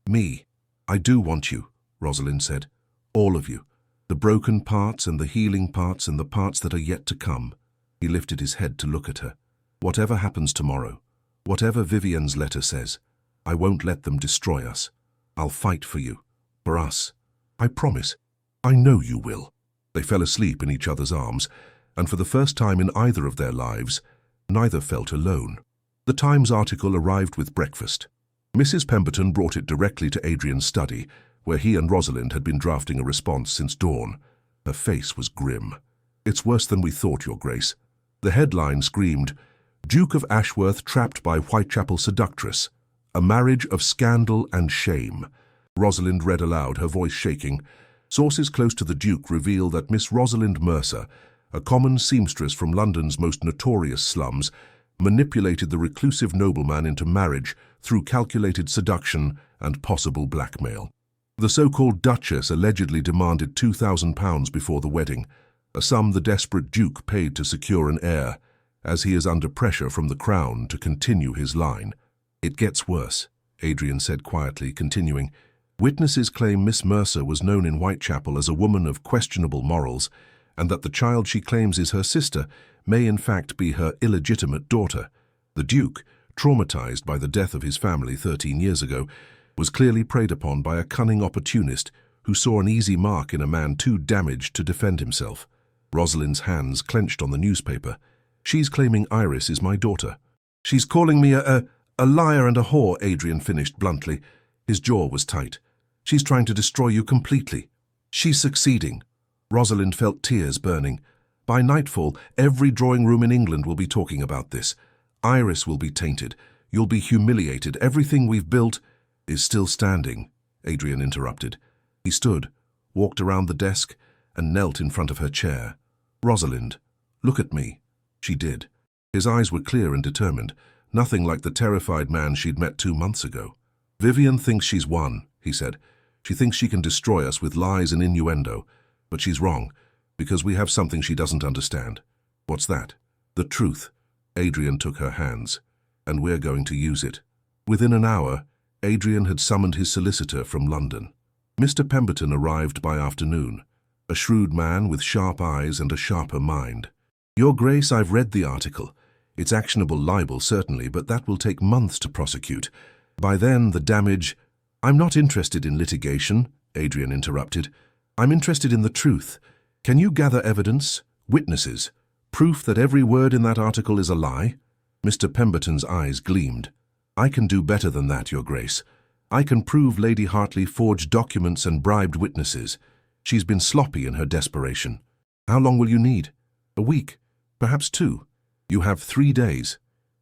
me. I do want you, Rosalind said. All of you. The broken parts and the healing parts and the parts that are yet to come. He lifted his head to look at her. Whatever happens tomorrow, whatever Vivian's letter says, I won't let them destroy us. I'll fight for you, for us. I promise. I know you will. They fell asleep in each other's arms, and for the first time in either of their lives, neither felt alone. The Times article arrived with breakfast. Mrs. Pemberton brought it directly to Adrian's study, where he and Rosalind had been drafting a response since dawn. Her face was grim. It's worse than we thought, Your Grace. The headline screamed, Duke of Ashworth trapped by Whitechapel seductress. A marriage of scandal and shame. Rosalind read aloud, her voice shaking. Sources close to the Duke reveal that Miss Rosalind Mercer, a common seamstress from London's most notorious slums, manipulated the reclusive nobleman into marriage through calculated seduction and possible blackmail. The so-called Duchess allegedly demanded £2,000 before the wedding, a sum the desperate Duke paid to secure an heir, as he is under pressure from the Crown to continue his line. "It gets worse," Adrian said quietly, continuing. "Witnesses claim Miss Mercer was known in Whitechapel as a woman of questionable morals, and that the child she claims is her sister may in fact be her illegitimate daughter. The Duke, traumatized by the death of his family 13 years ago, was clearly preyed upon by a cunning opportunist who saw an easy mark in a man too damaged to defend himself." Rosalind's hands clenched on the newspaper. "She's claiming Iris is my daughter." "She's calling me a liar and a whore," Adrian finished bluntly. His jaw was tight. "She's trying to destroy you completely." "She's succeeding." Rosalind felt tears burning. "By nightfall, every drawing room in England will be talking about this. Iris will be tainted. You'll be humiliated. Everything we've built is still standing," Adrian interrupted. He stood, walked around the desk, and knelt in front of her chair. "Rosalind, look at me." She did. His eyes were clear and determined, nothing like the terrified man she'd met 2 months ago. "Vivian thinks she's won," he said. "She thinks she can destroy us with lies and innuendo, but she's wrong, because we have something she doesn't understand." "What's that?" "The truth." Adrian took her hands. "And we're going to use it." Within an hour, Adrian had summoned his solicitor from London. Mr. Pemberton arrived by afternoon, a shrewd man with sharp eyes and a sharper mind. "Your Grace, I've read the article. It's actionable libel, certainly, but that will take months to prosecute. By then, the damage—" "I'm not interested in litigation," Adrian interrupted. "I'm interested in the truth. Can you gather evidence, witnesses, proof that every word in that article is a lie?" Mr. Pemberton's eyes gleamed. "I can do better than that, Your Grace. I can prove Lady Hartley forged documents and bribed witnesses. She's been sloppy in her desperation." "How long will you need?" "A week. Perhaps 2. You have 3 days."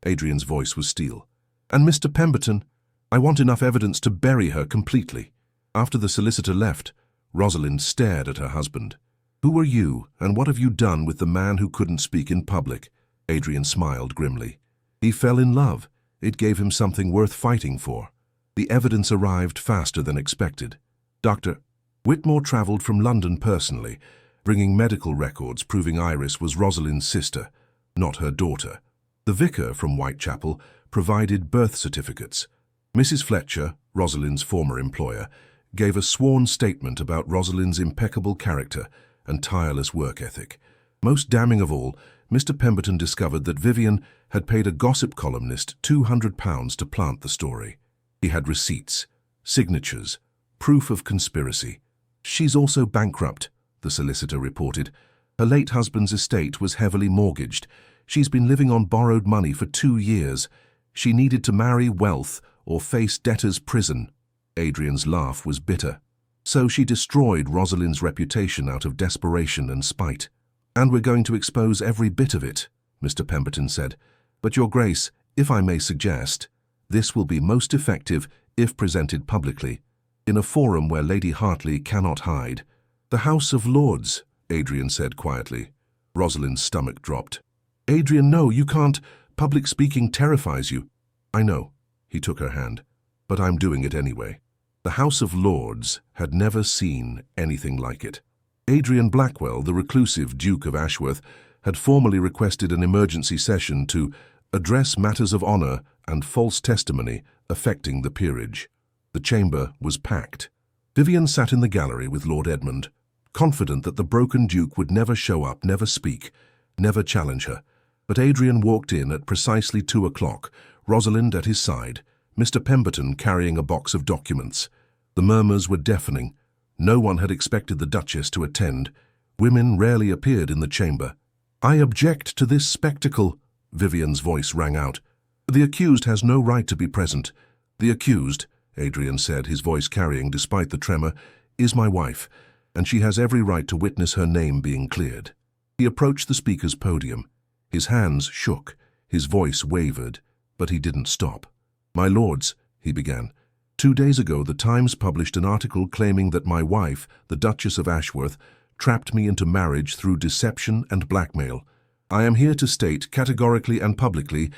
Adrian's voice was steel. "And Mr. Pemberton, I want enough evidence to bury her completely." After the solicitor left, Rosalind stared at her husband. "Who are you, and what have you done with the man who couldn't speak in public?" Adrian smiled grimly. "He fell in love. It gave him something worth fighting for." The evidence arrived faster than expected. Dr. Whitmore travelled from London personally, bringing medical records proving Iris was Rosalind's sister, not her daughter. The vicar from Whitechapel provided birth certificates. Mrs. Fletcher, Rosalind's former employer, gave a sworn statement about Rosalind's impeccable character and tireless work ethic. Most damning of all, Mr. Pemberton discovered that Vivian had paid a gossip columnist £200 to plant the story. He had receipts, signatures, proof of conspiracy. "She's also bankrupt," the solicitor reported. "Her late husband's estate was heavily mortgaged. She's been living on borrowed money for 2 years. She needed to marry wealth or face debtor's prison." Adrian's laugh was bitter. "So she destroyed Rosalind's reputation out of desperation and spite." "And we're going to expose every bit of it," Mr. Pemberton said. "But, Your Grace, if I may suggest, this will be most effective if presented publicly, in a forum where Lady Hartley cannot hide." "The House of Lords," Adrian said quietly. Rosalind's stomach dropped. "Adrian, no, you can't. Public speaking terrifies you." "I know," he took her hand, "but I'm doing it anyway." The House of Lords had never seen anything like it. Adrian Blackwell, the reclusive Duke of Ashworth, had formally requested an emergency session to address matters of honour and false testimony affecting the peerage. The chamber was packed. Vivian sat in the gallery with Lord Edmund, confident that the broken Duke would never show up, never speak, never challenge her. But Adrian walked in at precisely 2 o'clock, Rosalind at his side, Mr. Pemberton carrying a box of documents. The murmurs were deafening. No one had expected the Duchess to attend. Women rarely appeared in the chamber. "I object to this spectacle," Vivian's voice rang out. "The accused has no right to be present. The accused," Adrian said, his voice carrying despite the tremor, "is my wife, and she has every right to witness her name being cleared." He approached the speaker's podium. His hands shook, his voice wavered, but he didn't stop. "My lords," he began, 2 days ago, the Times published an article claiming that my wife, the Duchess of Ashworth, trapped me into marriage through deception and blackmail. I am here to state, categorically and publicly,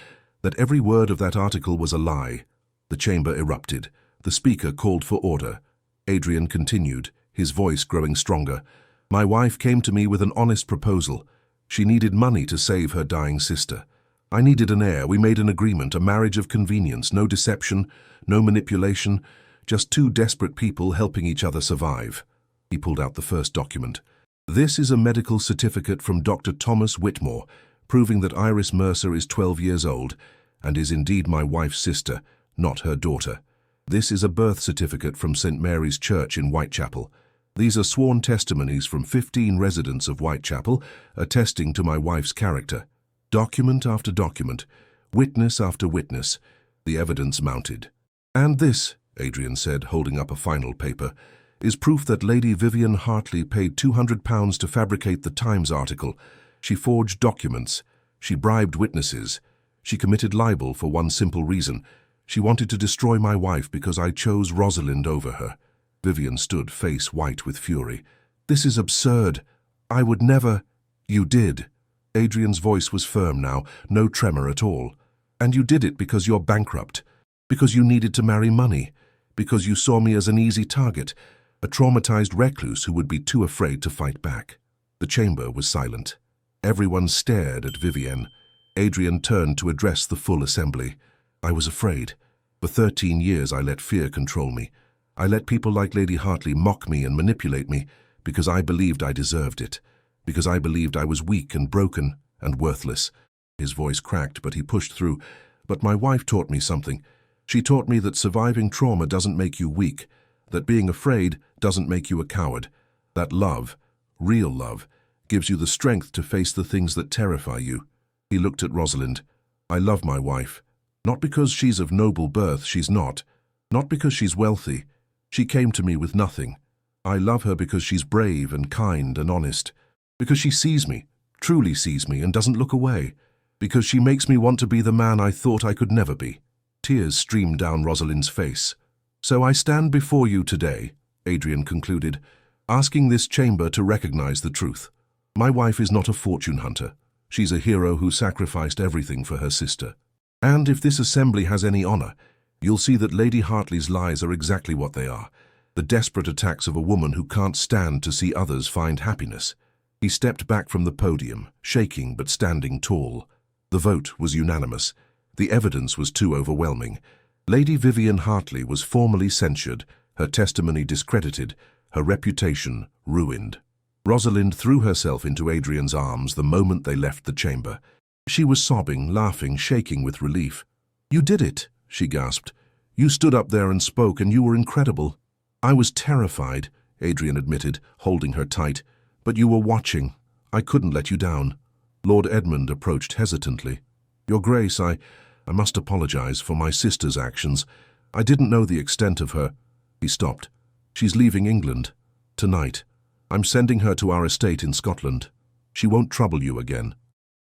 that every word of that article was a lie. The chamber erupted. The speaker called for order. Adrian continued, his voice growing stronger. My wife came to me with an honest proposal. She needed money to save her dying sister. I needed an heir. We made an agreement, a marriage of convenience, no deception, no manipulation, just two desperate people helping each other survive. He pulled out the first document. This is a medical certificate from Dr. Thomas Whitmore, proving that Iris Mercer is 12 years old and is indeed my wife's sister, not her daughter. This is a birth certificate from St. Mary's Church in Whitechapel. These are sworn testimonies from 15 residents of Whitechapel attesting to my wife's character. Document after document, witness after witness, the evidence mounted. And this, Adrian said, holding up a final paper, is proof that Lady Vivian Hartley paid £200 to fabricate the Times article. She forged documents. She bribed witnesses. She committed libel for one simple reason. She wanted to destroy my wife because I chose Rosalind over her. Vivian stood, face white with fury. This is absurd. I would never... You did. Adrian's voice was firm now, no tremor at all. And you did it because you're bankrupt. Because you needed to marry money. Because you saw me as an easy target. A traumatized recluse who would be too afraid to fight back. The chamber was silent. Everyone stared at Vivienne. Adrian turned to address the full assembly. I was afraid. For 13 years I let fear control me. I let people like Lady Hartley mock me and manipulate me because I believed I deserved it. Because I believed I was weak and broken and worthless. His voice cracked, but he pushed through. But my wife taught me something. She taught me that surviving trauma doesn't make you weak. That being afraid doesn't make you a coward. That love, real love, gives you the strength to face the things that terrify you. He looked at Rosalind. I love my wife. Not because she's of noble birth, she's not. Not because she's wealthy. She came to me with nothing. I love her because she's brave and kind and honest. Because she sees me, truly sees me, and doesn't look away. Because she makes me want to be the man I thought I could never be. Tears streamed down Rosalind's face. So I stand before you today, Adrian concluded, asking this chamber to recognize the truth. My wife is not a fortune hunter. She's a hero who sacrificed everything for her sister. And if this assembly has any honor, you'll see that Lady Hartley's lies are exactly what they are, the desperate attacks of a woman who can't stand to see others find happiness. He stepped back from the podium, shaking but standing tall. The vote was unanimous. The evidence was too overwhelming. Lady Vivian Hartley was formally censured, her testimony discredited, her reputation ruined. Rosalind threw herself into Adrian's arms the moment they left the chamber. She was sobbing, laughing, shaking with relief. You did it, she gasped. You stood up there and spoke, and you were incredible. I was terrified, Adrian admitted, holding her tight. But you were watching. I couldn't let you down. Lord Edmund approached hesitantly. Your Grace, I must apologize for my sister's actions. I didn't know the extent of her... He stopped. She's leaving England. Tonight. I'm sending her to our estate in Scotland. She won't trouble you again.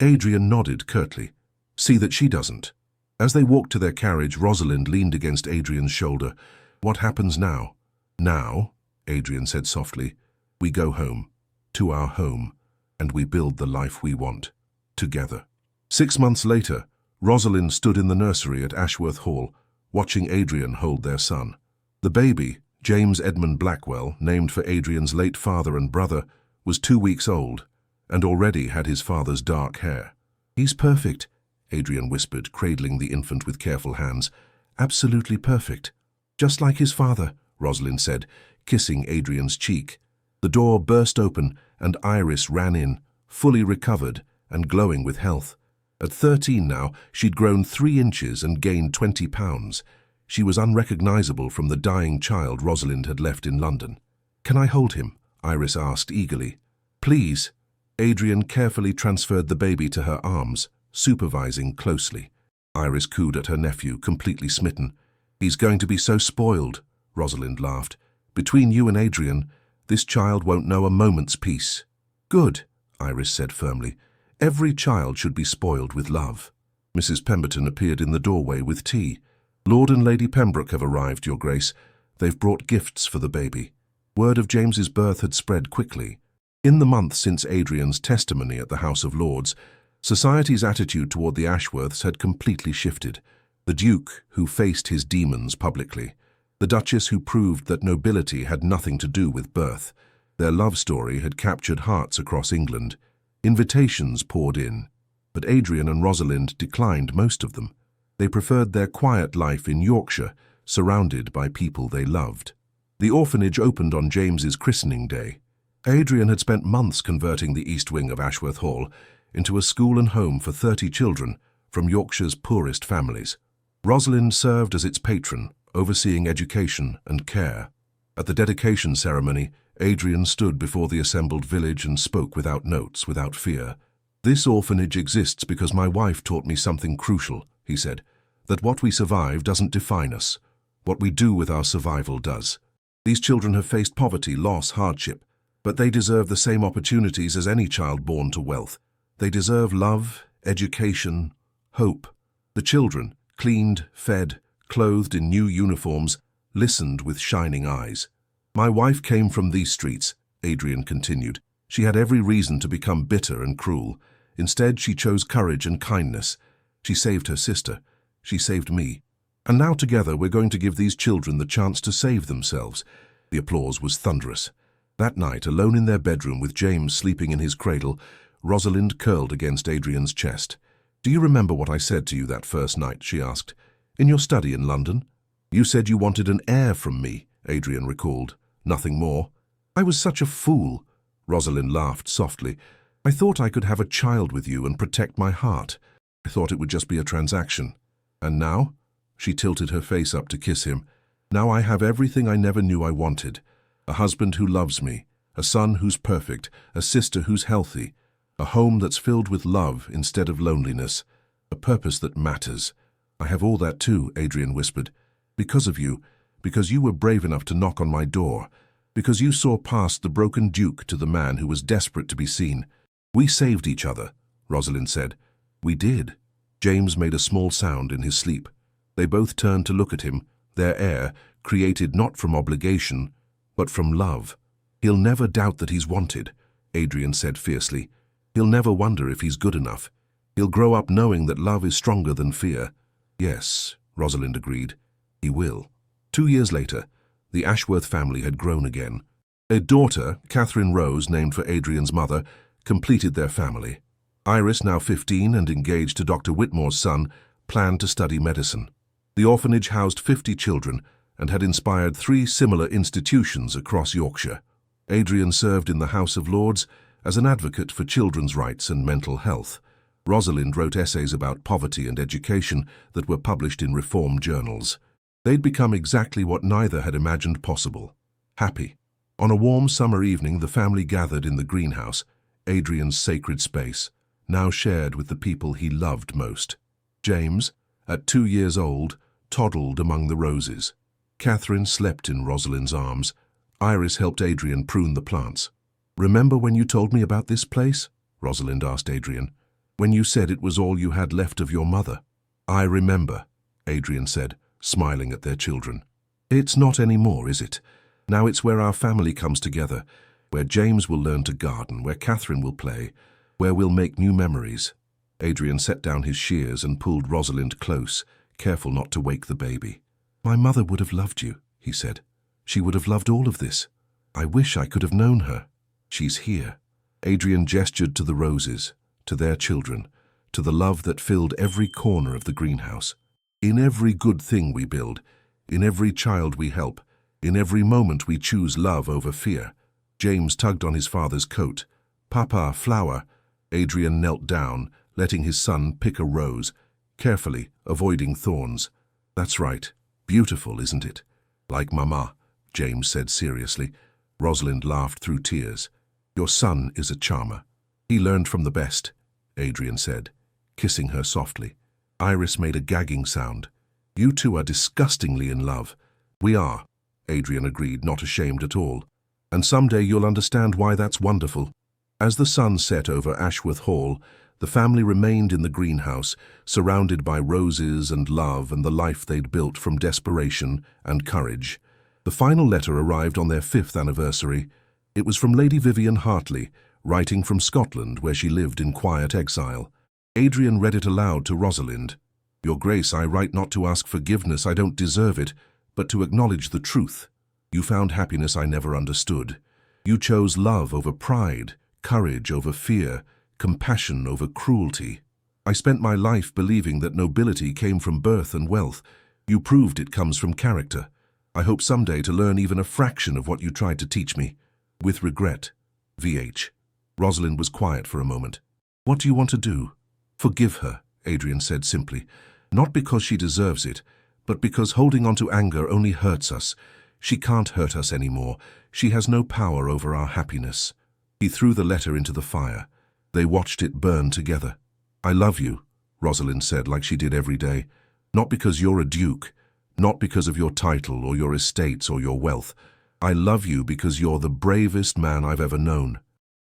Adrian nodded curtly. See that she doesn't. As they walked to their carriage, Rosalind leaned against Adrian's shoulder. What happens now? Now, Adrian said softly, we go home. To our home. And we build the life we want. Together. 6 months later, Rosalind stood in the nursery at Ashworth Hall, watching Adrian hold their son. The baby, James Edmund Blackwell, named for Adrian's late father and brother, was 2 weeks old, and already had his father's dark hair. He's perfect, Adrian whispered, cradling the infant with careful hands. Absolutely perfect. Just like his father, Rosalind said, kissing Adrian's cheek. The door burst open, and Iris ran in, fully recovered and glowing with health. At 13 now, she'd grown 3 inches and gained 20 pounds. She was unrecognizable from the dying child Rosalind had left in London. Can I hold him? Iris asked eagerly. Please. Adrian carefully transferred the baby to her arms, supervising closely. Iris cooed at her nephew, completely smitten. He's going to be so spoiled, Rosalind laughed. Between you and Adrian, this child won't know a moment's peace. Good, Iris said firmly. Every child should be spoiled with love. Mrs. Pemberton appeared in the doorway with tea. Lord and Lady Pembroke have arrived, Your Grace. They've brought gifts for the baby. Word of James's birth had spread quickly. In the month since Adrian's testimony at the House of Lords, society's attitude toward the Ashworths had completely shifted. The Duke, who faced his demons publicly. The Duchess, who proved that nobility had nothing to do with birth. Their love story had captured hearts across England. Invitations poured in, but Adrian and Rosalind declined most of them. They preferred their quiet life in Yorkshire, surrounded by people they loved. The orphanage opened on James's christening day. Adrian had spent months converting the east wing of Ashworth Hall into a school and home for 30 children from Yorkshire's poorest families. Rosalind served as its patron, overseeing education and care. At the dedication ceremony, Adrian stood before the assembled village and spoke without notes, without fear. "This orphanage exists because my wife taught me something crucial," he said, "that what we survive doesn't define us. What we do with our survival does. These children have faced poverty, loss, hardship, but they deserve the same opportunities as any child born to wealth. They deserve love, education, hope." The children, cleaned, fed, clothed in new uniforms, listened with shining eyes. "My wife came from these streets," Adrian continued. "She had every reason to become bitter and cruel. Instead, she chose courage and kindness. She saved her sister. She saved me. And now together we're going to give these children the chance to save themselves." The applause was thunderous. That night, alone in their bedroom with James sleeping in his cradle, Rosalind curled against Adrian's chest. "Do you remember what I said to you that first night?" she asked. "In your study in London? You said you wanted an heir from me," Adrian recalled. "Nothing more." "I was such a fool," Rosalind laughed softly. "I thought I could have a child with you and protect my heart. I thought it would just be a transaction. And now?" She tilted her face up to kiss him. "Now I have everything I never knew I wanted. A husband who loves me, a son who's perfect, a sister who's healthy, a home that's filled with love instead of loneliness, a purpose that matters. I have all that too," Adrian whispered. "Because of you, because you were brave enough to knock on my door, because you saw past the broken Duke to the man who was desperate to be seen. We saved each other," Rosalind said. "We did." James made a small sound in his sleep. They both turned to look at him, their heir, created not from obligation, but from love. "He'll never doubt that he's wanted," Adrian said fiercely. "He'll never wonder if he's good enough. He'll grow up knowing that love is stronger than fear." "Yes," Rosalind agreed. "He will." 2 years later, the Ashworth family had grown again. A daughter, Catherine Rose, named for Adrian's mother, completed their family. Iris, now 15 and engaged to Dr. Whitmore's son, planned to study medicine. The orphanage housed 50 children and had inspired 3 similar institutions across Yorkshire. Adrian served in the House of Lords as an advocate for children's rights and mental health. Rosalind wrote essays about poverty and education that were published in reform journals. They'd become exactly what neither had imagined possible: happy. On a warm summer evening, the family gathered in the greenhouse, Adrian's sacred space, now shared with the people he loved most. James, at 2 years old, toddled among the roses. Catherine slept in Rosalind's arms. Iris helped Adrian prune the plants. "Remember when you told me about this place?" Rosalind asked Adrian. "When you said it was all you had left of your mother?" "I remember," Adrian said, smiling at their children. "It's not anymore, is it? Now it's where our family comes together, where James will learn to garden, where Catherine will play, where we'll make new memories." Adrian set down his shears and pulled Rosalind close, careful not to wake the baby. "My mother would have loved you," he said. "She would have loved all of this. I wish I could have known her. She's here." Adrian gestured to the roses, to their children, to the love that filled every corner of the greenhouse. "In every good thing we build, in every child we help, in every moment we choose love over fear." James tugged on his father's coat. "Papa, flower." Adrian knelt down, letting his son pick a rose, carefully, avoiding thorns. "That's right. Beautiful, isn't it?" "Like Mama," James said seriously. Rosalind laughed through tears. "Your son is a charmer. He learned from the best," Adrian said, kissing her softly. Iris made a gagging sound. "You two are disgustingly in love." "We are," Adrian agreed, not ashamed at all. "And someday you'll understand why that's wonderful." As the sun set over Ashworth Hall, The family remained in the greenhouse, surrounded by roses and love and the life they'd built from desperation and courage. The final letter arrived on their 5th anniversary. It was from Lady Vivian Hartley, writing from Scotland, where she lived in quiet exile. Adrian read it aloud to Rosalind. "Your Grace, I write not to ask forgiveness, I don't deserve it, but to acknowledge the truth. You found happiness I never understood. You chose love over pride, courage over fear, compassion over cruelty. I spent my life believing that nobility came from birth and wealth. You proved it comes from character. I hope someday to learn even a fraction of what you tried to teach me. With regret, VH." Rosalind was quiet for a moment. "What do you want to do?" "Forgive her," Adrian said simply. "Not because she deserves it, but because holding on to anger only hurts us. She can't hurt us anymore. She has no power over our happiness." He threw the letter into the fire. They watched it burn together. "I love you," Rosalind said, like she did every day. "Not because you're a duke, not because of your title or your estates or your wealth. I love you because you're the bravest man I've ever known."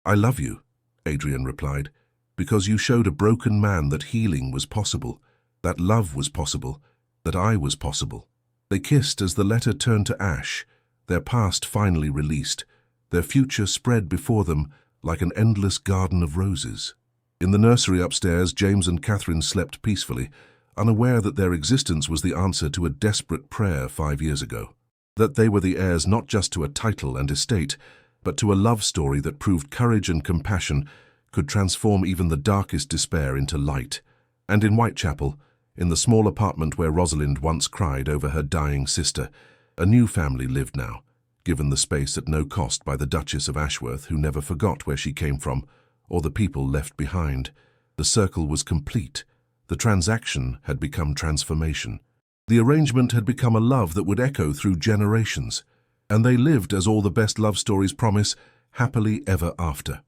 "I love you," Adrian replied, "because you showed a broken man that healing was possible, that love was possible, that I was possible." They kissed as the letter turned to ash, their past finally released, their future spread before them like an endless garden of roses. In the nursery upstairs, James and Catherine slept peacefully, unaware that their existence was the answer to a desperate prayer 5 years ago. That they were the heirs not just to a title and estate, but to a love story that proved courage and compassion could transform even the darkest despair into light. And in Whitechapel, in the small apartment where Rosalind once cried over her dying sister, a new family lived now, given the space at no cost by the Duchess of Ashworth, who never forgot where she came from or the people left behind. The circle was complete. The transaction had become transformation. The arrangement had become a love that would echo through generations. And they lived, as all the best love stories promise, happily ever after.